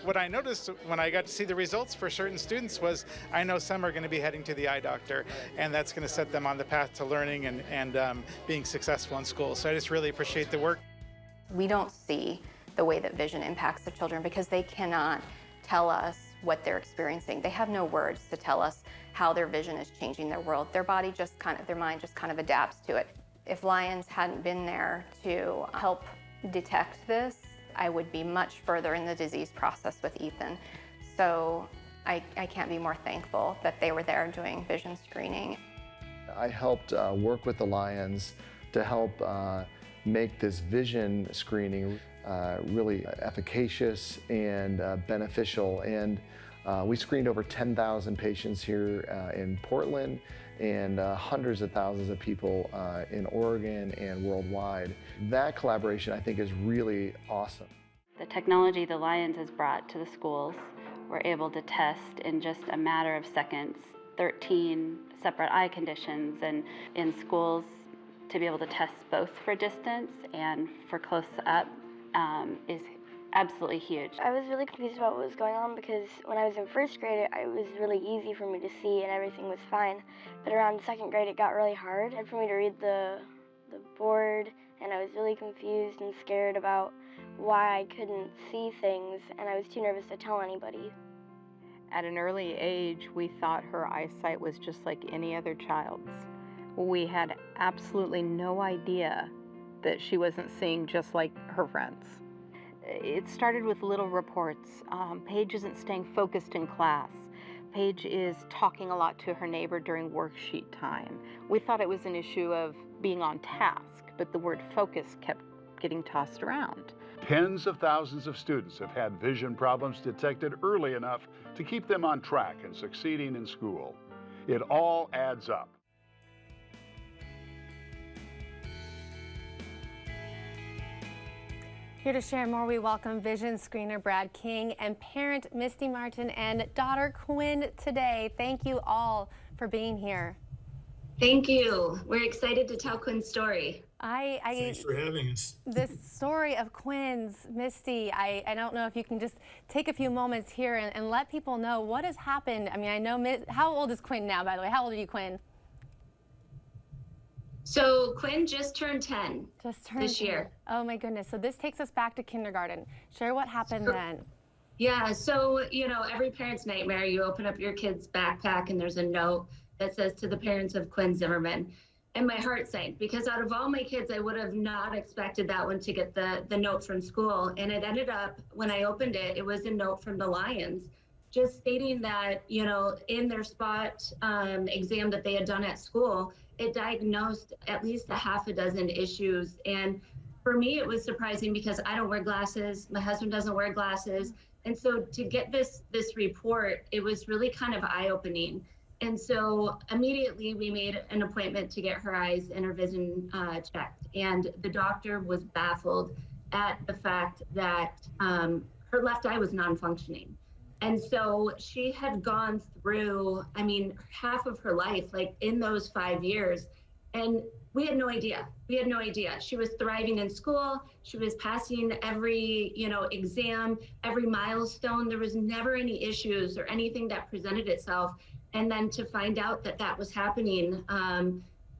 what I noticed when I got to see the results for certain students was I know some are going to be heading to the eye doctor, and that's going to set them on the path to learning and being successful in school. So I just really appreciate the work. We don't see the way that vision impacts the children because they cannot tell us what they're experiencing. They have no words to tell us how their vision is changing their world. Their body just their mind just kind of adapts to it. If Lions hadn't been there to help detect this, I would be much further in the disease process with Ethan. So I can't be more thankful that they were there doing vision screening. I helped work with the Lions to help make this vision screening really efficacious and beneficial. And we screened over 10,000 patients here in Portland and hundreds of thousands of people in Oregon and worldwide. That collaboration, I think, is really awesome. The technology the Lions has brought to the schools, we're able to test in just a matter of seconds 13 separate eye conditions, and in schools to be able to test both for distance and for close up is absolutely huge. I was really confused about what was going on because when I was in first grade, it was really easy for me to see and everything was fine. But around second grade, it got really hard for me to read the board, and I was really confused and scared about why I couldn't see things, and I was too nervous to tell anybody. At an early age, we thought her eyesight was just like any other child's. We had absolutely no idea that she wasn't seeing just like her friends. It started with little reports. Paige isn't staying focused in class. Paige is talking a lot to her neighbor during worksheet time. We thought it was an issue of being on task, but the word focus kept getting tossed around. Tens of thousands of students have had vision problems detected early enough to keep them on track and succeeding in school. It all adds up. Here to share more, we welcome vision screener Brad King and parent Misty Martin and daughter Quinn today. Thank you all for being here. Thank you. We're excited to tell Quinn's story. Thanks for having us. This story of Quinn's, Misty, I don't know if you can just take a few moments here and let people know what has happened. I mean, I know, how old is Quinn now, by the way? How old are you, Quinn? So Quinn just turned 10 this year. Oh my goodness. So this takes us back to kindergarten. Share what happened then. Yeah, so, you know, every parent's nightmare, you open up your kid's backpack and there's a note that says to the parents of Quinn Zimmerman. And my heart sank because out of all my kids, I would have not expected that one to get the note from school. And it ended up, when I opened it, it was a note from the Lions just stating that, you know, in their spot exam that they had done at school, it diagnosed at least a half a dozen issues. And for me, it was surprising because I don't wear glasses. My husband doesn't wear glasses. And so to get this report, it was really kind of eye-opening. And so immediately we made an appointment to get her eyes and her vision checked. And the doctor was baffled at the fact that her left eye was non-functioning. And so she had gone through, I mean, half of her life, like in those 5 years, and we had no idea. We had no idea. She was thriving in school. She was passing every, exam, every milestone. There was never any issues or anything that presented itself. And then to find out that that was happening,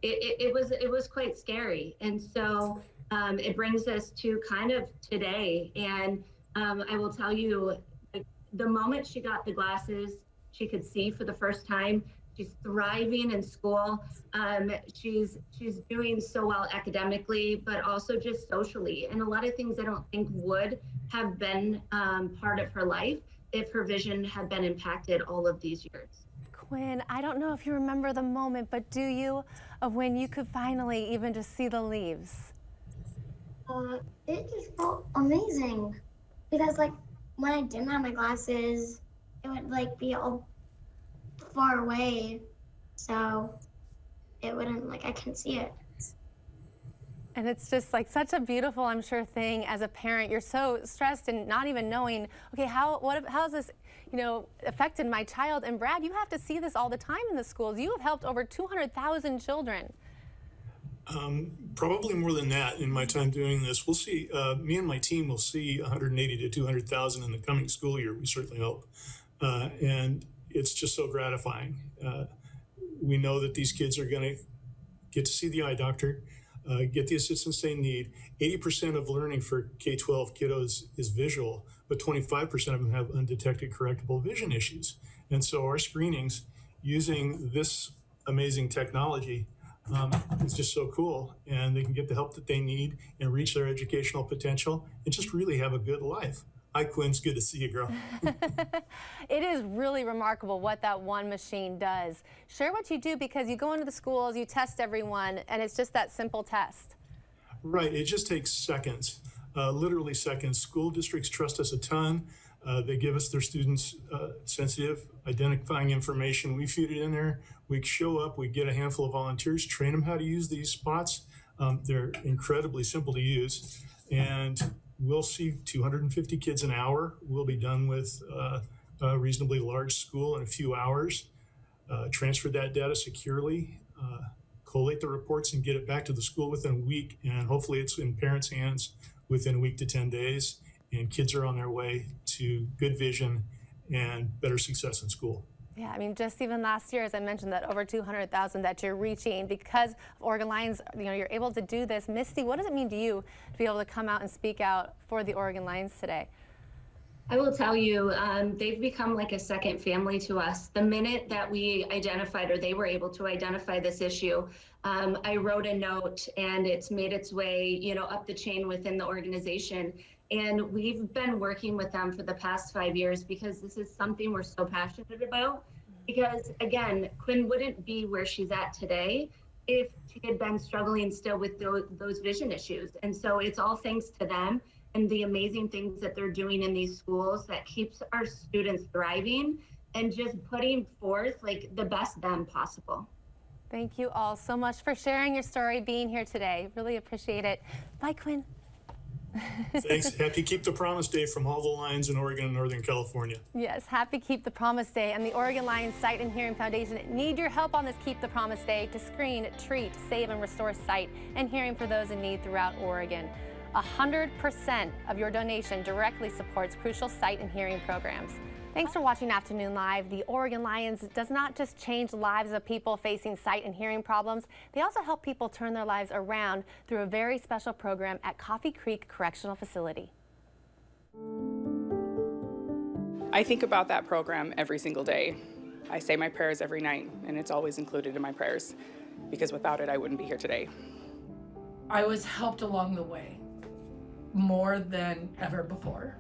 it was quite scary. And so it brings us to kind of today. And I will tell you, the moment she got the glasses, she could see for the first time. She's thriving in school. She's doing so well academically, but also just socially. And a lot of things I don't think would have been part of her life if her vision had been impacted all of these years. Quinn, I don't know if you remember the moment, but do you, of when you could finally even just see the leaves? It just felt amazing because when I didn't have my glasses, it would be all far away, so it wouldn't I couldn't see it. And it's just such a beautiful, I'm sure, thing as a parent. You're so stressed and not even knowing, okay, how's this, affected my child? And Brad, you have to see this all the time in the schools. You have helped over 200,000 children. Probably more than that in my time doing this. We'll see, me and my team will see 180 to 200,000 in the coming school year. We certainly hope. And it's just so gratifying. We know that these kids are going to get to see the eye doctor, get the assistance they need. 80% of learning for K-12 kiddos is visual, but 25% of them have undetected correctable vision issues. And so our screenings using this amazing technology is just so cool, and they can get the help that they need and reach their educational potential and just really have a good life. Hi, Quinn. It's good to see you, girl. It is really remarkable what that one machine does. Share what you do, because you go into the schools, you test everyone, and it's just that simple test. Right. It just takes seconds, literally seconds. School districts trust us a ton. They give us their students sensitive, identifying information. We feed it in there. We show up. We get a handful of volunteers, train them how to use these spots. They're incredibly simple to use. And we'll see 250 kids an hour. We'll be done with a reasonably large school in a few hours, transfer that data securely, collate the reports and get it back to the school within a week. And hopefully it's in parents' hands within a week to 10 days. And kids are on their way to good vision and better success in school. Yeah, I mean, just even last year, as I mentioned, that over 200,000 that you're reaching because of Oregon Lions, you're able to do this. Misty, what does it mean to you to be able to come out and speak out for the Oregon Lions today? I will tell you, they've become like a second family to us. The minute that we identified, or they were able to identify this issue, I wrote a note and it's made its way, up the chain within the organization. And we've been working with them for the past 5 years because this is something we're so passionate about. Because again, Quinn wouldn't be where she's at today if she had been struggling still with those vision issues. And so it's all thanks to them and the amazing things that they're doing in these schools that keeps our students thriving and just putting forth the best them possible. Thank you all so much for sharing your story, being here today. Really appreciate it. Bye, Quinn. Thanks. Happy Keep the Promise Day from all the Lions in Oregon and Northern California. Yes, happy Keep the Promise Day. And the Oregon Lions Sight and Hearing Foundation need your help on this Keep the Promise Day to screen, treat, save, and restore sight and hearing for those in need throughout Oregon. 100% of your donation directly supports crucial sight and hearing programs. Thanks for watching Afternoon Live. The Oregon Lions does not just change lives of people facing sight and hearing problems, they also help people turn their lives around through a very special program at Coffee Creek Correctional Facility. I think about that program every single day. I say my prayers every night, and it's always included in my prayers, because without it, I wouldn't be here today. I was helped along the way more than ever before.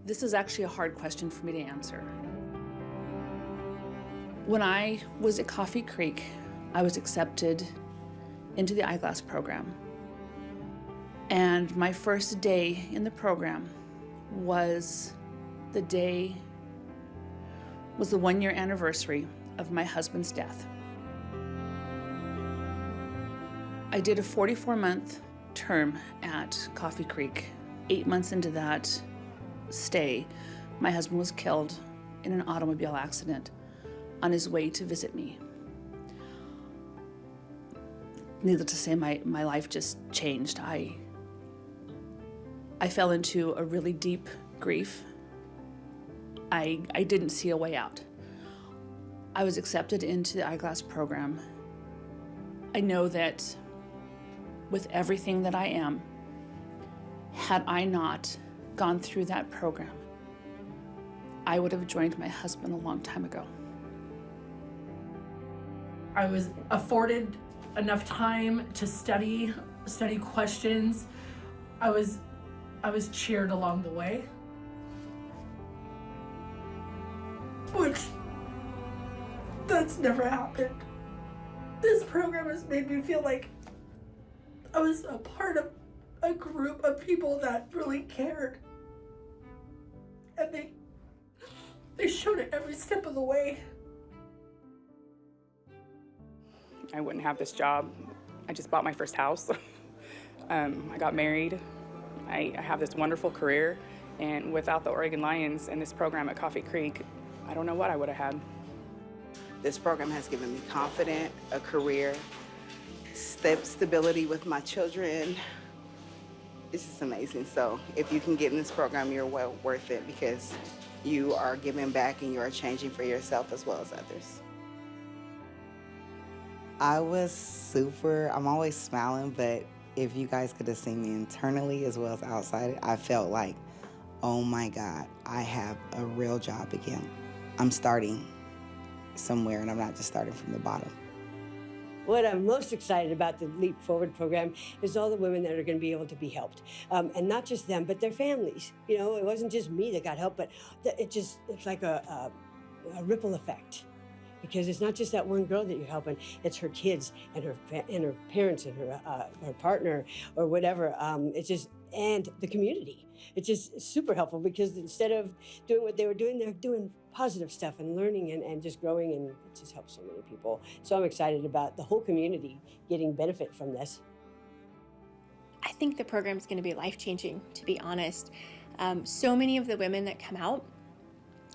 This is actually a hard question for me to answer. When I was at Coffee Creek, I was accepted into the eyeglass program. And my first day in the program was the 1-year anniversary of my husband's death. I did a 44-month term at Coffee Creek. 8 months into that stay, my husband was killed in an automobile accident on his way to visit me. Needless to say, my life just changed. I fell into a really deep grief. I didn't see a way out. I was accepted into the eyeglass program. I know that with everything that I am, had I not gone through that program, I would have joined my husband a long time ago. I was afforded enough time to study questions. I was cheered along the way. Which, that's never happened. This program has made me feel like I was a part of a group of people that really cared. And they showed it every step of the way. I wouldn't have this job. I just bought my first house. I got married. I have this wonderful career. And without the Oregon Lions and this program at Coffee Creek, I don't know what I would have had. This program has given me confidence, a career, stability with my children. It's just amazing. So if you can get in this program, you're well worth it because you are giving back and you are changing for yourself as well as others. I was super, I'm always smiling, but if you guys could have seen me internally as well as outside, I felt like, oh my God, I have a real job again. I'm starting somewhere and I'm not just starting from the bottom. What I'm most excited about the Leap Forward program is all the women that are going to be able to be helped. And not just them, but their families. You know, it wasn't just me that got help, but it's like a ripple effect. Because it's not just that one girl that you're helping, it's her kids and her parents and her partner or whatever. It's just, and the community. It's just super helpful because instead of doing what they were doing, they're doing positive stuff and learning and just growing, and it just helps so many people. So I'm excited about the whole community getting benefit from this. I think the program's going to be life-changing, to be honest. So many of the women that come out,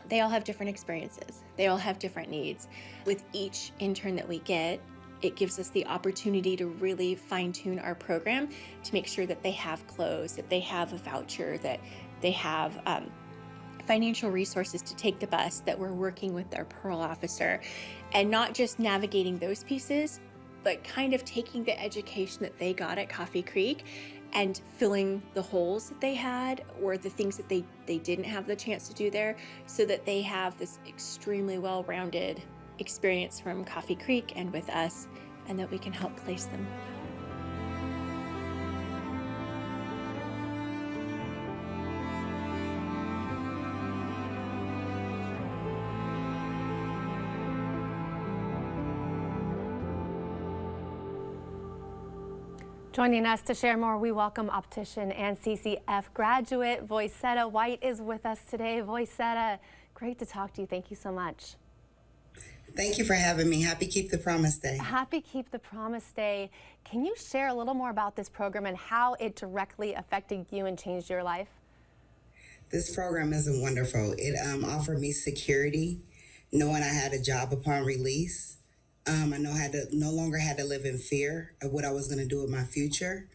they all have different experiences. They all have different needs. With each intern that we get, it gives us the opportunity to really fine-tune our program to make sure that they have clothes, that they have a voucher, that they have financial resources to take the bus, that we're working with their parole officer, and not just navigating those pieces, but kind of taking the education that they got at Coffee Creek and filling the holes that they had or the things that they didn't have the chance to do there, so that they have this extremely well-rounded experience from Coffee Creek and with us, and that we can help place them. Joining us to share more, we welcome optician and CCF graduate Voicetta White is with us today. Voicetta, great to talk to you. Thank you so much. Thank you for having me. Happy Keep the Promise Day. Happy Keep the Promise Day. Can you share a little more about this program and how it directly affected you and changed your life? This program is wonderful. It offered me security, knowing I had a job upon release. I no longer had to live in fear of what I was going to do with my future.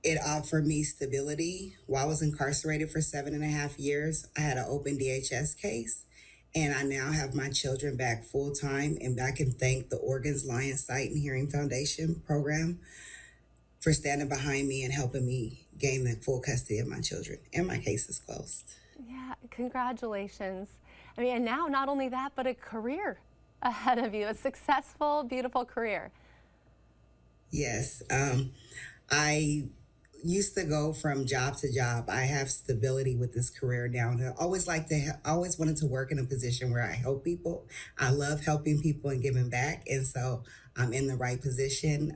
It offered me stability. While I was incarcerated for 7.5 years, I had an open DHS case, and I now have my children back full time. And I can thank the Oregon's Lions Sight and Hearing Foundation program for standing behind me and helping me gain the full custody of my children. And my case is closed. Yeah, congratulations. I mean, and now not only that, but a career ahead of you, a successful, beautiful career. Yes. I used to go from job to job. I have stability with this career now. And I always wanted to work in a position where I help people. I love helping people and giving back. And so I'm in the right position.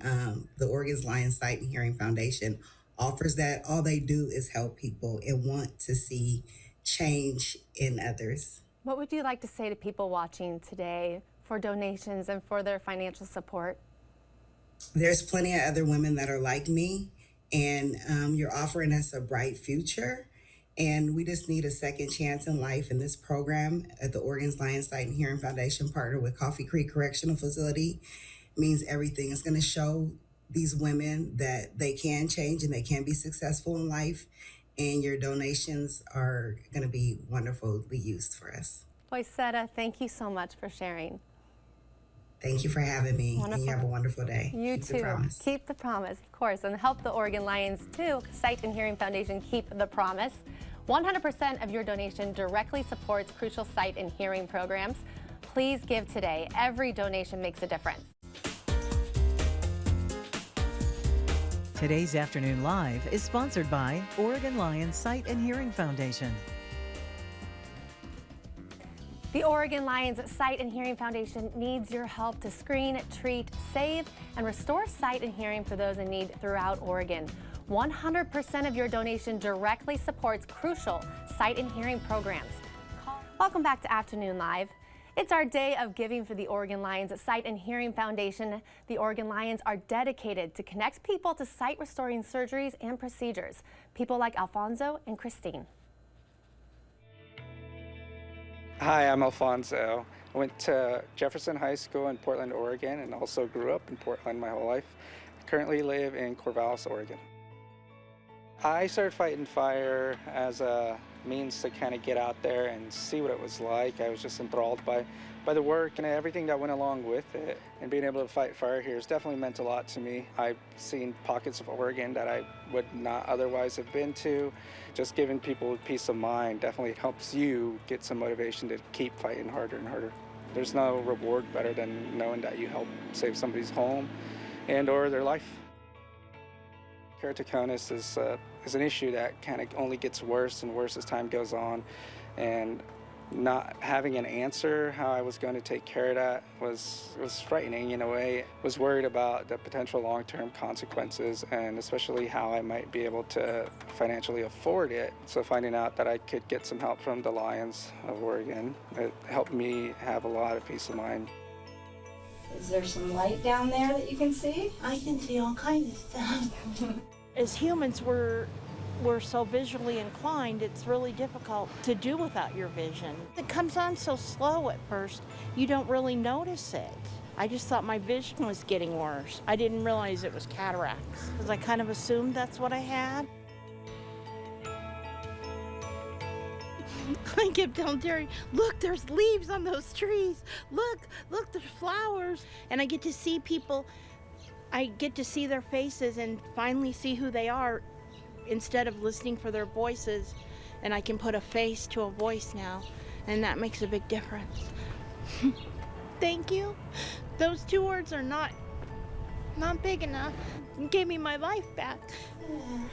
The Oregon's Lions Sight and Hearing Foundation offers that. All they do is help people and want to see change in others. What would you like to say to people watching today for donations and for their financial support? There's plenty of other women that are like me, and you're offering us a bright future. And we just need a second chance in life. And this program at the Oregon's Lions Sight and Hearing Foundation, partner with Coffee Creek Correctional Facility, means everything. It's going to show these women that they can change and they can be successful in life. And your donations are going to be wonderfully used for us. Poisetta, thank you so much for sharing. Thank you for having me. Wonderful. And you have a wonderful day. You Keep too. the promise. Keep the promise, of course, and help the Oregon Lions too. Sight and Hearing Foundation, keep the promise. 100% of your donation directly supports crucial sight and hearing programs. Please give today. Every donation makes a difference. Today's Afternoon Live is sponsored by Oregon Lions Sight and Hearing Foundation. The Oregon Lions Sight and Hearing Foundation needs your help to screen, treat, save, and restore sight and hearing for those in need throughout Oregon. 100% of your donation directly supports crucial sight and hearing programs. Welcome back to Afternoon Live. It's our day of giving for the Oregon Lions Sight and Hearing Foundation. The Oregon Lions are dedicated to connect people to sight restoring surgeries and procedures. People like Alfonso and Christine. Hi, I'm Alfonso. I went to Jefferson High School in Portland, Oregon, and also grew up in Portland my whole life. Currently live in Corvallis, Oregon. I started fighting fire as a means to kind of get out there and see what it was like. I was just enthralled by the work and everything that went along with it. And being able to fight fire here has definitely meant a lot to me. I've seen pockets of Oregon that I would not otherwise have been to. Just giving people peace of mind definitely helps you get some motivation to keep fighting harder and harder. There's no reward better than knowing that you help save somebody's home and or their life. Keratoconus is an issue that kind of only gets worse and worse as time goes on, and not having an answer how I was going to take care of that was frightening in a way. I was worried about the potential long-term consequences and especially how I might be able to financially afford it. So finding out that I could get some help from the Lions of Oregon, it helped me have a lot of peace of mind. Is there some light down there that you can see? I can see all kinds of stuff. As humans, we're so visually inclined, it's really difficult to do without your vision. It comes on so slow at first, you don't really notice it. I just thought my vision was getting worse. I didn't realize it was cataracts, because I kind of assumed that's what I had. I kept telling Terry, look, there's leaves on those trees. Look, there's flowers. And I get to see people, I get to see their faces and finally see who they are instead of listening for their voices. And I can put a face to a voice now, and that makes a big difference. Thank you. Those 2 words are not big enough. It gave me my life back.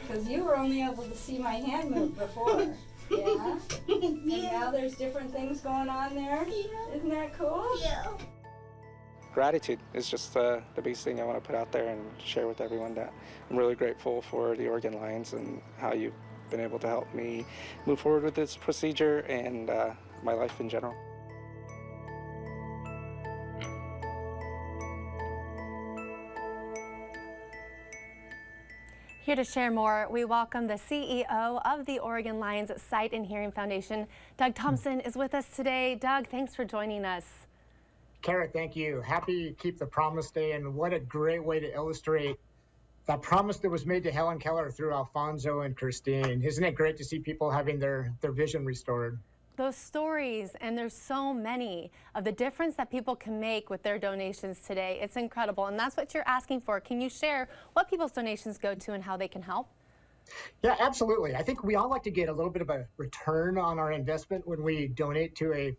Because you were only able to see my hand move before. Yeah? And now there's different things going on there? Yeah. Isn't that cool? Yeah. Gratitude is just the biggest thing I want to put out there and share with everyone, that I'm really grateful for the Oregon Lions and how you've been able to help me move forward with this procedure and my life in general. Here to share more, we welcome the CEO of the Oregon Lions Sight and Hearing Foundation. Doug Thompson is with us today. Doug, thanks for joining us. Kara, thank you. Happy Keep the Promise Day, and what a great way to illustrate that promise that was made to Helen Keller through Alfonso and Christine. Isn't it great to see people having their vision restored? Those stories, and there's so many of the difference that people can make with their donations today. It's incredible, and that's what you're asking for. Can you share what people's donations go to and how they can help? Yeah, absolutely. I think we all like to get a little bit of a return on our investment when we donate to a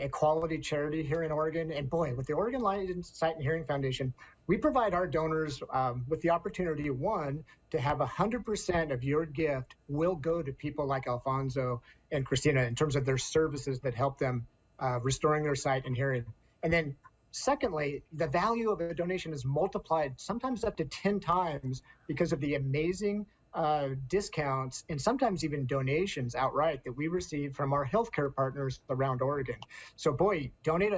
quality charity here in Oregon. And boy, with the Oregon Lions Sight and Hearing Foundation, we provide our donors with the opportunity, one, to have 100% of your gift will go to people like Alfonso and Christina in terms of their services that help them restoring their sight and hearing. And then secondly, the value of a donation is multiplied sometimes up to 10 times because of the amazing discounts and sometimes even donations outright that we receive from our healthcare partners around Oregon. So boy, donate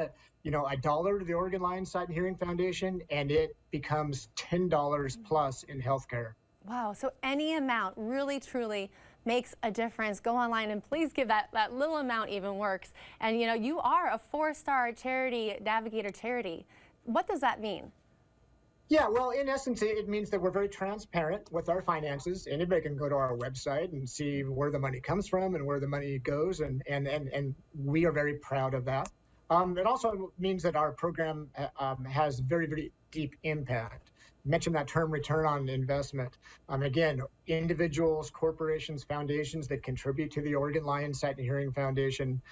$1 to the Oregon Lions Sight and Hearing Foundation, and it becomes $10 plus in healthcare. Wow, so any amount really, truly makes a difference. Go online and please give that little amount even works. And you are a 4-star charity, Navigator charity. What does that mean? Yeah, well, in essence, it means that we're very transparent with our finances. Anybody can go to our website and see where the money comes from and where the money goes, and we are very proud of that. It also means that our program has very, very deep impact. Mentioned that term, return on investment. Again, individuals, corporations, foundations that contribute to the Oregon Lions Sight and Hearing Foundation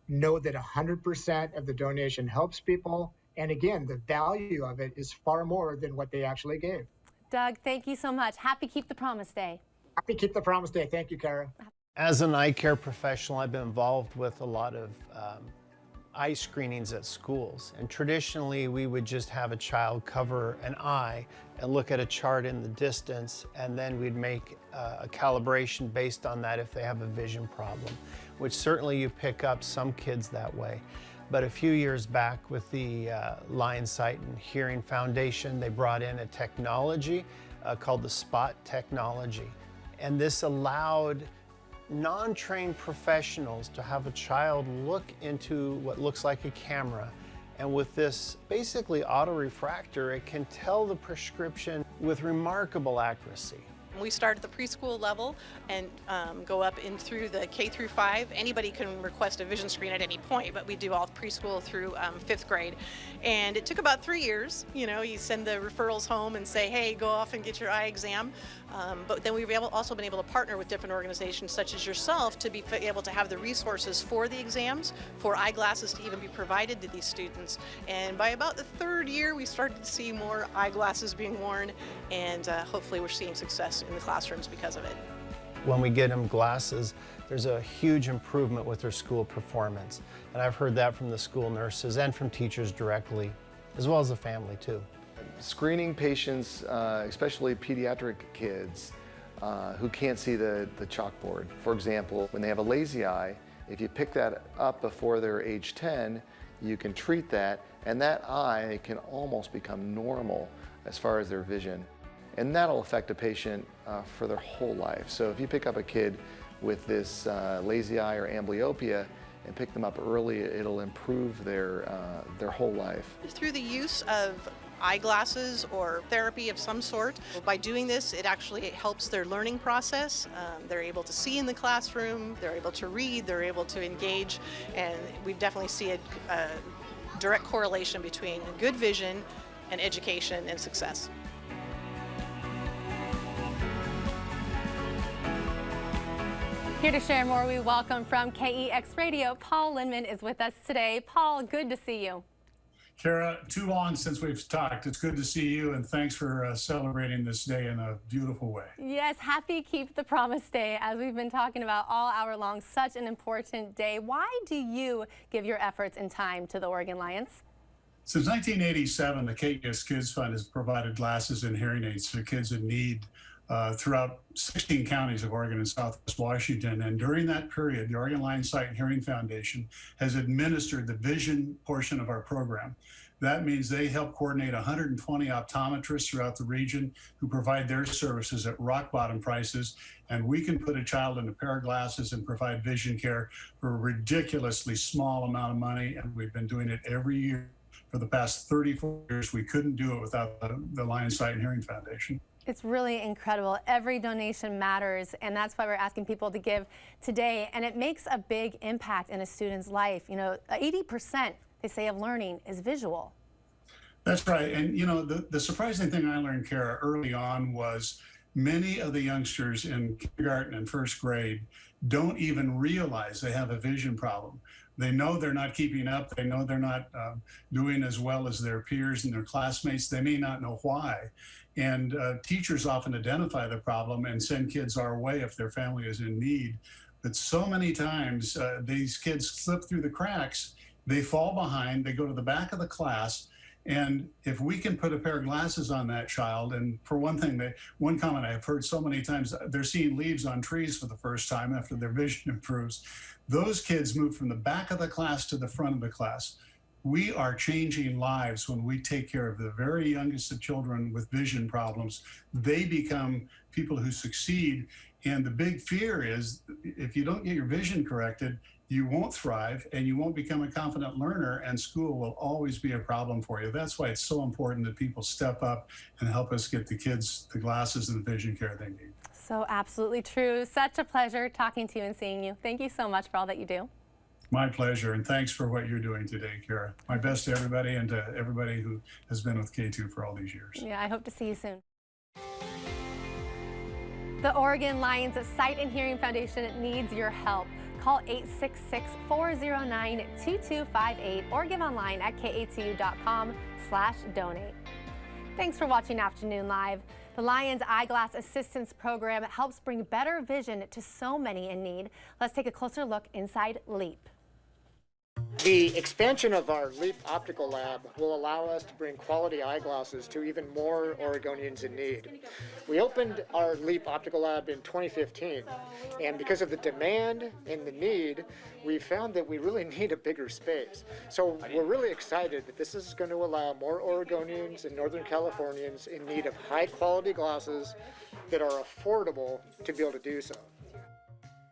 know that 100% of the donation helps people. And again, the value of it is far more than what they actually gave. Doug, thank you so much. Happy Keep the Promise Day. Happy Keep the Promise Day. Thank you, Kara. As an eye care professional, I've been involved with a lot of eye screenings at schools. And traditionally, we would just have a child cover an eye and look at a chart in the distance, and then we'd make a calibration based on that if they have a vision problem, which certainly you pick up some kids that way. But a few years back with the Lions Sight and Hearing Foundation, they brought in a technology called the Spot technology. And this allowed non-trained professionals to have a child look into what looks like a camera. And with this basically autorefractor, it can tell the prescription with remarkable accuracy. We start at the preschool level and go up in through the K through 5. Anybody can request a vision screen at any point, but we do all preschool through 5th grade. And it took about 3 years. You send the referrals home and say, hey, go off and get your eye exam. But then we've also been able to partner with different organizations such as yourself to be able to have the resources for the exams, for eyeglasses to even be provided to these students. And by about the 3rd year, we started to see more eyeglasses being worn, and hopefully we're seeing success in the classrooms because of it. When we get them glasses, there's a huge improvement with their school performance. And I've heard that from the school nurses and from teachers directly, as well as the family too. Screening patients, especially pediatric kids who can't see the chalkboard. For example, when they have a lazy eye, if you pick that up before they're age 10, you can treat that, and that eye can almost become normal as far as their vision. And that'll affect a patient for their whole life. So if you pick up a kid with this lazy eye or amblyopia and pick them up early, it'll improve their whole life. Through the use of eyeglasses or therapy of some sort, by doing this, it actually helps their learning process. They're able to see in the classroom, they're able to read, they're able to engage, and we definitely see a direct correlation between good vision and education and success. Here to share more, we welcome from KEX Radio, Paul Lindman is with us today. Paul, good to see you. Kara, too long since we've talked. It's good to see you, and thanks for celebrating this day in a beautiful way. Yes, happy Keep the Promise Day, as we've been talking about all hour long. Such an important day. Why do you give your efforts and time to the Oregon Lions? Since 1987, the KEX Kids Fund has provided glasses and hearing aids to kids in need throughout 16 counties of Oregon and Southwest Washington. And during that period, the Oregon Lions Sight and Hearing Foundation has administered the vision portion of our program. That means they help coordinate 120 optometrists throughout the region who provide their services at rock bottom prices. And we can put a child in a pair of glasses and provide vision care for a ridiculously small amount of money. And we've been doing it every year for the past 34 years. We couldn't do it without the Lions Sight and Hearing Foundation. It's really incredible. Every donation matters, and that's why we're asking people to give today. And it makes a big impact in a student's life. 80%, they say, of learning is visual. That's right. And, the surprising thing I learned, Kara, early on was many of the youngsters in kindergarten and 1st grade don't even realize they have a vision problem. They know they're not keeping up. They know they're not doing as well as their peers and their classmates. They may not know why. And teachers often identify the problem and send kids our way if their family is in need. But so many times these kids slip through the cracks, they fall behind, they go to the back of the class, And if we can put a pair of glasses on that child, and for one thing, one comment I've heard so many times, they're seeing leaves on trees for the first time after their vision improves. Those kids move from the back of the class to the front of the class. We are changing lives when we take care of the very youngest of children with vision problems. They become people who succeed. And the big fear is if you don't get your vision corrected, you won't thrive and you won't become a confident learner, and school will always be a problem for you. That's why it's so important that people step up and help us get the kids the glasses and the vision care they need. So absolutely true. Such a pleasure talking to you and seeing you. Thank you so much for all that you do. My pleasure, and thanks for what you're doing today, Kara. My best to everybody and to everybody who has been with K2 for all these years. Yeah, I hope to see you soon. The Oregon Lions Sight and Hearing Foundation needs your help. Call 866-409-2258 or give online at katu.com/donate. Thanks for watching Afternoon Live. The Lions Eyeglass Assistance Program helps bring better vision to so many in need. Let's take a closer look inside LEAP. The expansion of our LEAP Optical Lab will allow us to bring quality eyeglasses to even more Oregonians in need. We opened our LEAP Optical Lab in 2015, and because of the demand and the need, we found that we really need a bigger space. So we're really excited that this is going to allow more Oregonians and Northern Californians in need of high quality glasses that are affordable to be able to do so.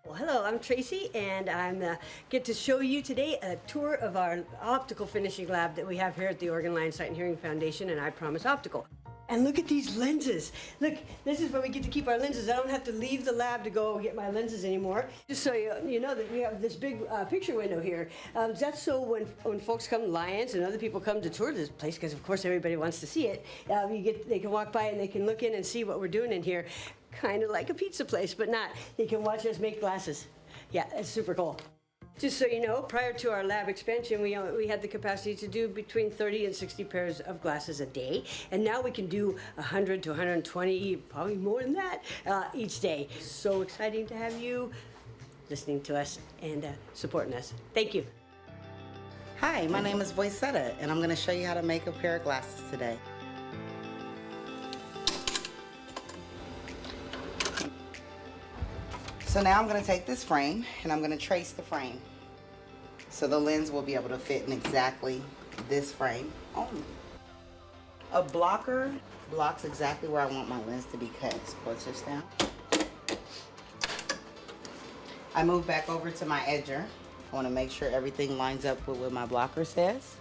Well, hello, I'm Tracy, and I'm get to show you today a tour of our optical finishing lab that we have here at the Oregon Lions Sight and Hearing Foundation and I Promise Optical. And look at these lenses. Look, this is where we get to keep our lenses. I don't have to leave the lab to go get my lenses anymore. Just so you know that we have this big picture window here. That's so when folks come, Lions and other people come to tour this place, because of course everybody wants to see it, they can walk by and they can look in and see what we're doing in here. Kind of like a pizza place, but not. They can watch us make glasses. Yeah, it's super cool. Just so you know, prior to our lab expansion, we had the capacity to do between 30 and 60 pairs of glasses a day, and now we can do 100 to 120, probably more than that, each day. So exciting to have you listening to us and supporting us. Thank you. Hi, my name is Voicetta, and I'm going to show you how to make a pair of glasses today. So now I'm going to take this frame and I'm going to trace the frame. So the lens will be able to fit in exactly this frame only. A blocker blocks exactly where I want my lens to be cut. So push this down. I move back over to my edger. I want to make sure everything lines up with what my blocker says.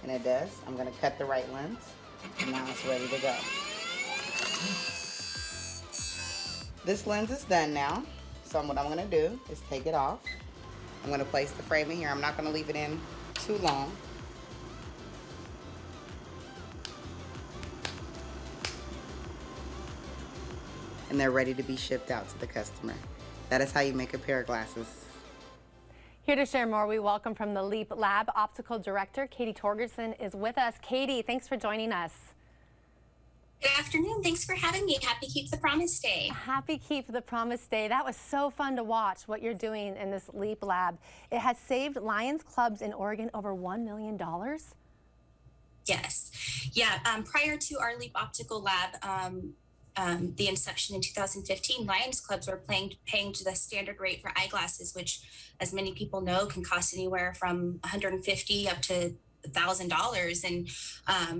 And it does. I'm going to cut the right lens. And now it's ready to go. This lens is done now. So what I'm going to do is take it off. I'm going to place the frame in here. I'm not going to leave it in too long. And they're ready to be shipped out to the customer. That is how you make a pair of glasses. Here to share more, we welcome from the LEAP Lab Optical Director, Katie Torgerson is with us. Katie, thanks for joining us. Good afternoon. Thanks for having me. Happy Keep the Promise Day. Happy Keep the Promise Day. That was so fun to watch what you're doing in this LEAP Lab. It has saved Lions clubs in Oregon over $1 million. Yes. Yeah. Prior to our LEAP Optical Lab, the inception in 2015, Lions clubs were paying to the standard rate for eyeglasses, which, as many people know, can cost anywhere from $150 up to $1,000. And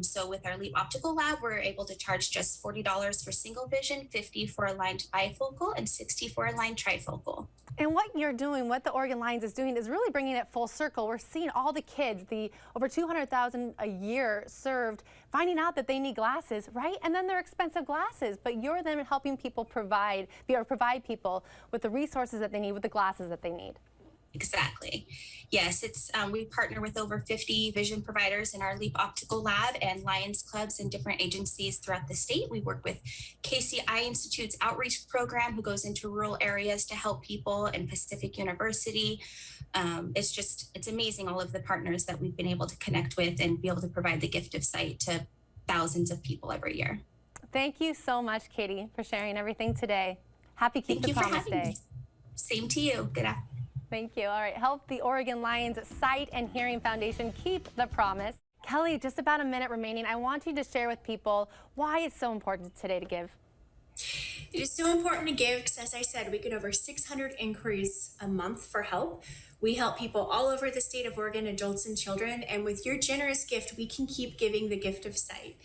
so with our LEAP Optical Lab, we're able to charge just $40 for single vision, $50 for aligned bifocal, and $60 for aligned trifocal. And what you're doing, what the Oregon Lions is doing, is really bringing it full circle. We're seeing all the kids, the over 200,000 a year served, finding out that they need glasses, right? And then they're expensive glasses, but you're then helping people provide people with the resources that they need, with the glasses that they need. Exactly. Yes, it's we partner with over 50 vision providers in our LEAP Optical Lab and Lions clubs and different agencies throughout the state. We work with KCI Institute's outreach program, who goes into rural areas to help people, and Pacific University. It's amazing, all of the partners that we've been able to connect with and be able to provide the gift of sight to thousands of people every year. Thank you so much, Katie, for sharing everything today. Happy Keep the Promise Day. Same to you. Good afternoon. Thank you. All right, help the Oregon Lions Sight and Hearing Foundation keep the promise. Kelly, just about a minute remaining. I want you to share with people why it's so important today to give. It is so important to give because, as I said, we get over 600 inquiries a month for help. We help people all over the state of Oregon, adults and children, and with your generous gift, we can keep giving the gift of sight.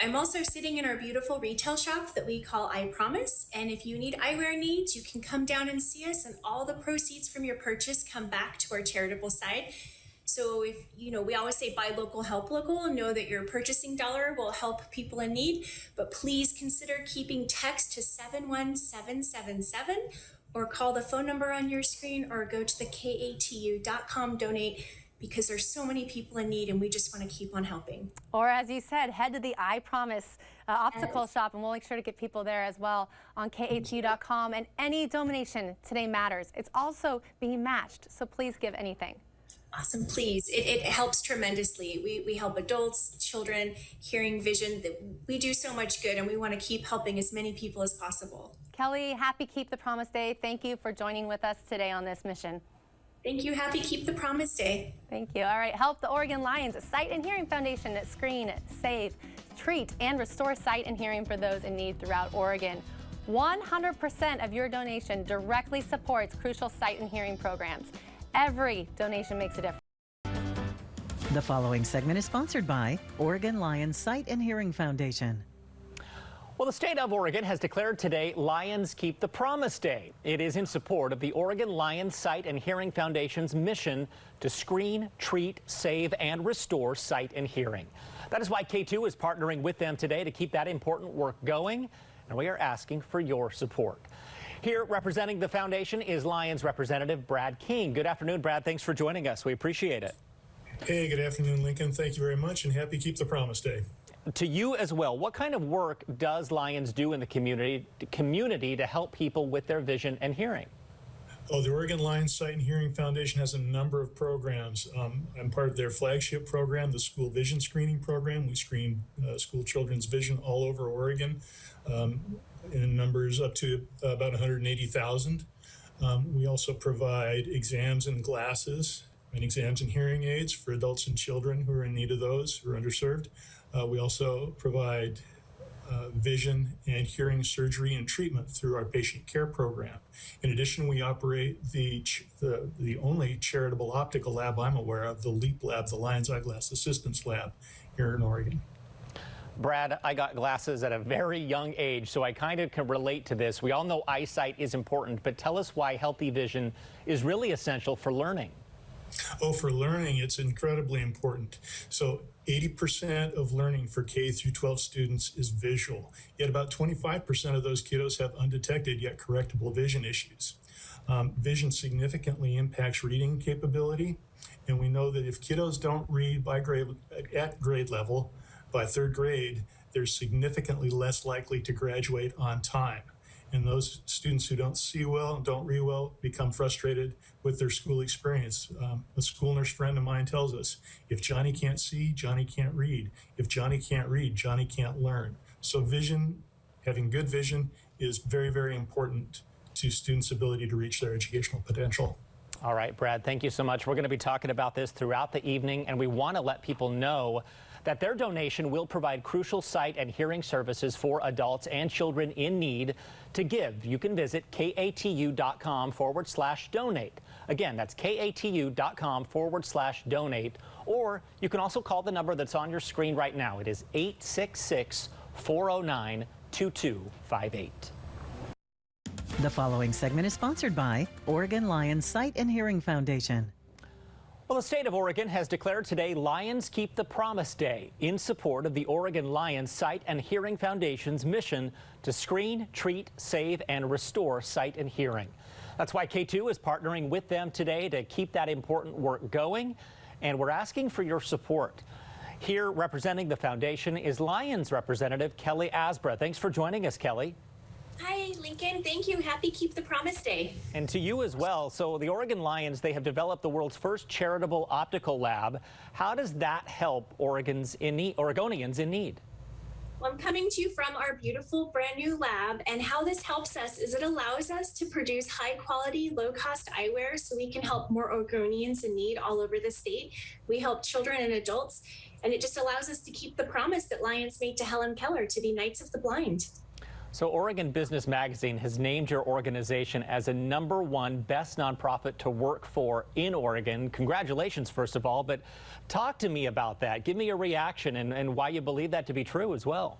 I'm also sitting in our beautiful retail shop that we call I Promise, and if you need eyewear needs, you can come down and see us, and all the proceeds from your purchase come back to our charitable side. So if, we always say buy local, help local, know that your purchasing dollar will help people in need, but please consider keeping text to 71777 or call the phone number on your screen or go to the KATU.com donate, because there's so many people in need and we just want to keep on helping. Or as you said, head to the I Promise optical shop, and we'll make sure to get people there as well on KATU.com. And any donation today matters. It's also being matched, so please give anything. Awesome, please. It helps tremendously. We help adults, children, hearing, vision. We do so much good, and we want to keep helping as many people as possible. Kelly, happy Keep the Promise Day. Thank you for joining with us today on this mission. Thank you. Happy Keep the Promise Day. Thank you. All right, help the Oregon Lions Sight and Hearing Foundation screen, save, treat, and restore sight and hearing for those in need throughout Oregon. 100% of your donation directly supports crucial sight and hearing programs. Every donation makes a difference. The following segment is sponsored by Oregon Lions Sight and Hearing Foundation. Well, the state of Oregon has declared today Lions Keep the Promise Day. It is in support of the Oregon Lions Sight and Hearing Foundation's mission to screen, treat, save, and restore sight and hearing. That is why KATU is partnering with them today to keep that important work going, and we are asking for your support. Here representing the foundation is Lions Representative Brad King. Good afternoon, Brad. Thanks for joining us. We appreciate it. Hey, good afternoon, Lincoln. Thank you very much, and happy Keep the Promise Day. To you as well, what kind of work does Lions do in the community to help people with their vision and hearing? Oh, the Oregon Lions Sight and Hearing Foundation has a number of programs. I'm part of their flagship program, the School Vision Screening Program. We screen school children's vision all over Oregon in numbers up to about 180,000. We also provide exams and glasses and exams and hearing aids for adults and children who are in need of those, who are underserved. We also provide vision and hearing surgery and treatment through our patient care program. In addition, we operate the only charitable optical lab I'm aware of, the LEAP Lab, the Lions Eyeglass Assistance Lab here in Oregon. Brad, I got glasses at a very young age, so I kind of can relate to this. We all know eyesight is important, but tell us why healthy vision is really essential for learning. Oh, for learning, it's incredibly important. So 80% of learning for K through 12 students is visual, yet about 25% of those kiddos have undetected yet correctable vision issues. Vision significantly impacts reading capability, and we know that if kiddos don't read at grade level, by third grade, they're significantly less likely to graduate on time. And those students who don't see well and don't read well become frustrated with their school experience. A school nurse friend of mine tells us, if Johnny can't see, Johnny can't read. If Johnny can't read, Johnny can't learn. So vision, having good vision, is very, very important to students' ability to reach their educational potential. All right, Brad, thank you so much. We're going to be talking about this throughout the evening, and we want to let people know that their donation will provide crucial sight and hearing services for adults and children in need. To give, you can visit KATU.com/donate. Again, that's KATU.com/donate. Or you can also call the number that's on your screen right now. It is 866-409-2258. The following segment is sponsored by Oregon Lions Sight and Hearing Foundation. Well, the state of Oregon has declared today Lions Keep the Promise Day in support of the Oregon Lions Sight and Hearing Foundation's mission to screen, treat, save, and restore sight and hearing. That's why KATU is partnering with them today to keep that important work going, and we're asking for your support. Here representing the foundation is Lions Representative Kelly Aspra. Thanks for joining us, Kelly. Hi, Lincoln. Thank you. Happy Keep the Promise Day. And to you as well. So the Oregon Lions, they have developed the world's first charitable optical lab. How does that help Oregonians in need? I'm coming to you from our beautiful brand new lab, and how this helps us is it allows us to produce high quality, low cost eyewear so we can help more Oregonians in need all over the state. We help children and adults, and it just allows us to keep the promise that Lions made to Helen Keller to be Knights of the Blind. So Oregon Business Magazine has named your organization as a #1 best nonprofit to work for in Oregon. Congratulations, first of all, but talk to me about that. Give me a reaction and why you believe that to be true as well.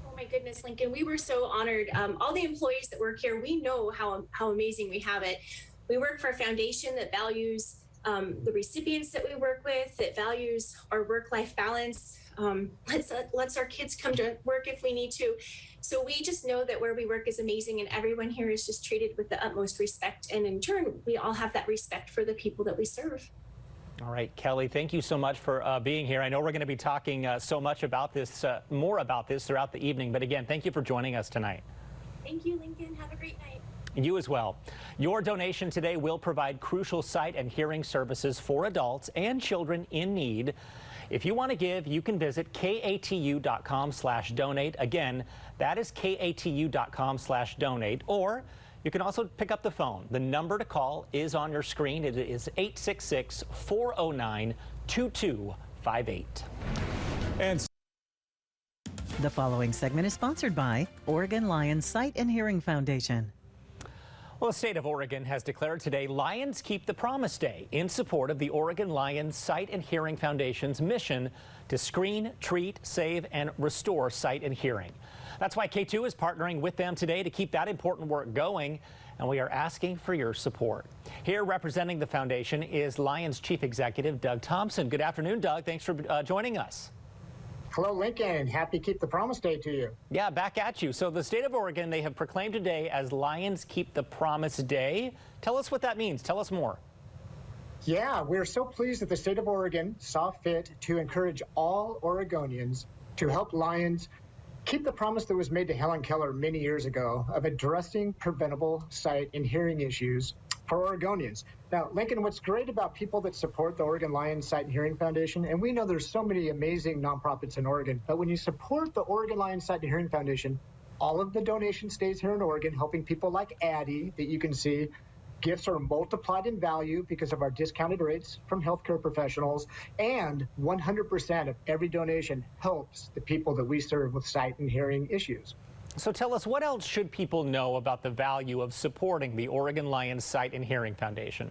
Oh my goodness, Lincoln, we were so honored. All the employees that work here, we know how amazing we have it. We work for a foundation that values the recipients that we work with, that values our work-life balance, lets our kids come to work if we need to. So we just know that where we work is amazing, and everyone here is just treated with the utmost respect. And in turn, we all have that respect for the people that we serve. All right, Kelly, thank you so much for being here. I know we're going to be talking so much about this, more about this throughout the evening. But again, thank you for joining us tonight. Thank you, Lincoln. Have a great night. You as well. Your donation today will provide crucial sight and hearing services for adults and children in need. If you want to give, you can visit katu.com/donate. Again, that is katu.com/donate. Or you can also pick up the phone. The number to call is on your screen. It is 866-409-2258. And the following segment is sponsored by Oregon Lions Sight and Hearing Foundation. Well, the state of Oregon has declared today Lions Keep the Promise Day in support of the Oregon Lions Sight and Hearing Foundation's mission to screen, treat, save, and restore sight and hearing. That's why KATU is partnering with them today to keep that important work going, and we are asking for your support. Here representing the foundation is Lions Chief Executive Doug Thompson. Good afternoon, Doug. Thanks for joining us. Hello, Lincoln. Happy Keep the Promise Day to you. Yeah, back at you. So the state of Oregon, they have proclaimed today as Lions Keep the Promise Day. Tell us what that means. Tell us more. Yeah, we're so pleased that the state of Oregon saw fit to encourage all Oregonians to help Lions keep the promise that was made to Helen Keller many years ago of addressing preventable sight and hearing issues for Oregonians. Now, Lincoln, what's great about people that support the Oregon Lions Sight and Hearing Foundation, and we know there's so many amazing nonprofits in Oregon, but when you support the Oregon Lions Sight and Hearing Foundation, all of the donation stays here in Oregon, helping people like Addie that you can see. Gifts are multiplied in value because of our discounted rates from healthcare professionals, and 100% of every donation helps the people that we serve with sight and hearing issues. So tell us, what else should people know about the value of supporting the Oregon Lions Sight and Hearing Foundation?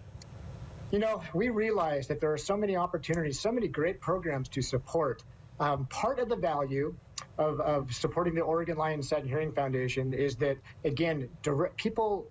You know, we realize that there are so many opportunities, so many great programs to support. Part of the value of supporting the Oregon Lions Sight and Hearing Foundation is that, again, people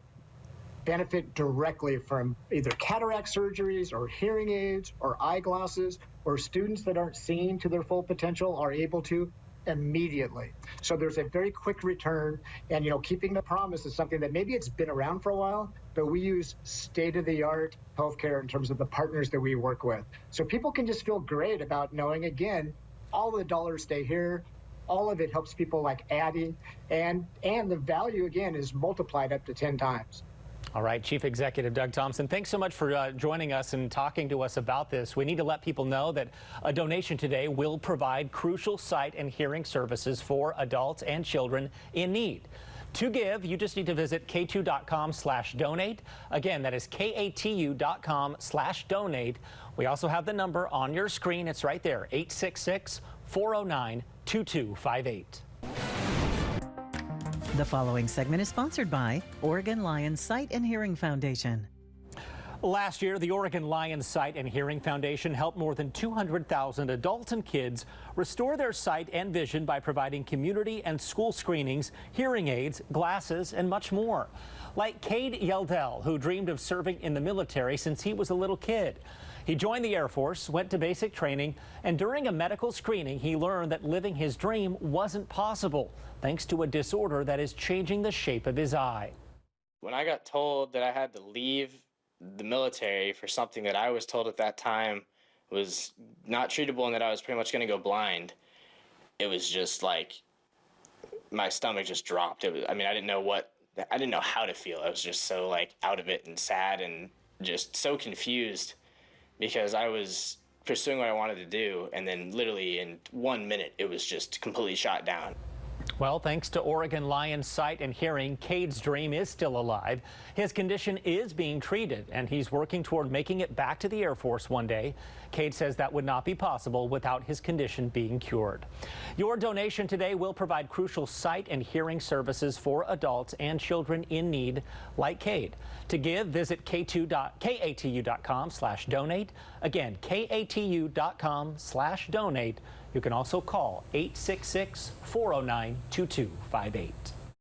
benefit directly from either cataract surgeries or hearing aids or eyeglasses, or students that aren't seeing to their full potential are able to immediately. So there's a very quick return, and keeping the promise is something that maybe it's been around for a while, but we use state-of-the-art healthcare in terms of the partners that we work with. So people can just feel great about knowing, again, all the dollars stay here. All of it helps people like Addie, and the value, again, is multiplied up to 10 times. All right, Chief Executive Doug Thompson, thanks so much for joining us and talking to us about this. We need to let people know that a donation today will provide crucial sight and hearing services for adults and children in need. To give, you just need to visit katu.com/donate. Again, that is katu.com/donate. We also have the number on your screen. It's right there, 866-409-2258. The following segment is sponsored by Oregon Lions Sight and Hearing Foundation. Last year, the Oregon Lions Sight and Hearing Foundation helped more than 200,000 adults and kids restore their sight and vision by providing community and school screenings, hearing aids, glasses, and much more. Like Cade Yeldell, who dreamed of serving in the military since he was a little kid. He joined the Air Force, went to basic training, and during a medical screening, he learned that living his dream wasn't possible, thanks to a disorder that is changing the shape of his eye. When I got told that I had to leave the military for something that I was told at that time was not treatable and that I was pretty much going to go blind, it was just like my stomach just dropped. I didn't know how to feel. I was just so out of it and sad and just so confused, because I was pursuing what I wanted to do, and then literally in 1 minute, it was just completely shot down. Well, thanks to Oregon Lions Sight and Hearing, Cade's dream is still alive. His condition is being treated, and he's working toward making it back to the Air Force one day. Cade says that would not be possible without his condition being cured. Your donation today will provide crucial sight and hearing services for adults and children in need like Cade. To give, visit katu.com/donate. Again, katu.com/donate. You can also call 866-409-2258.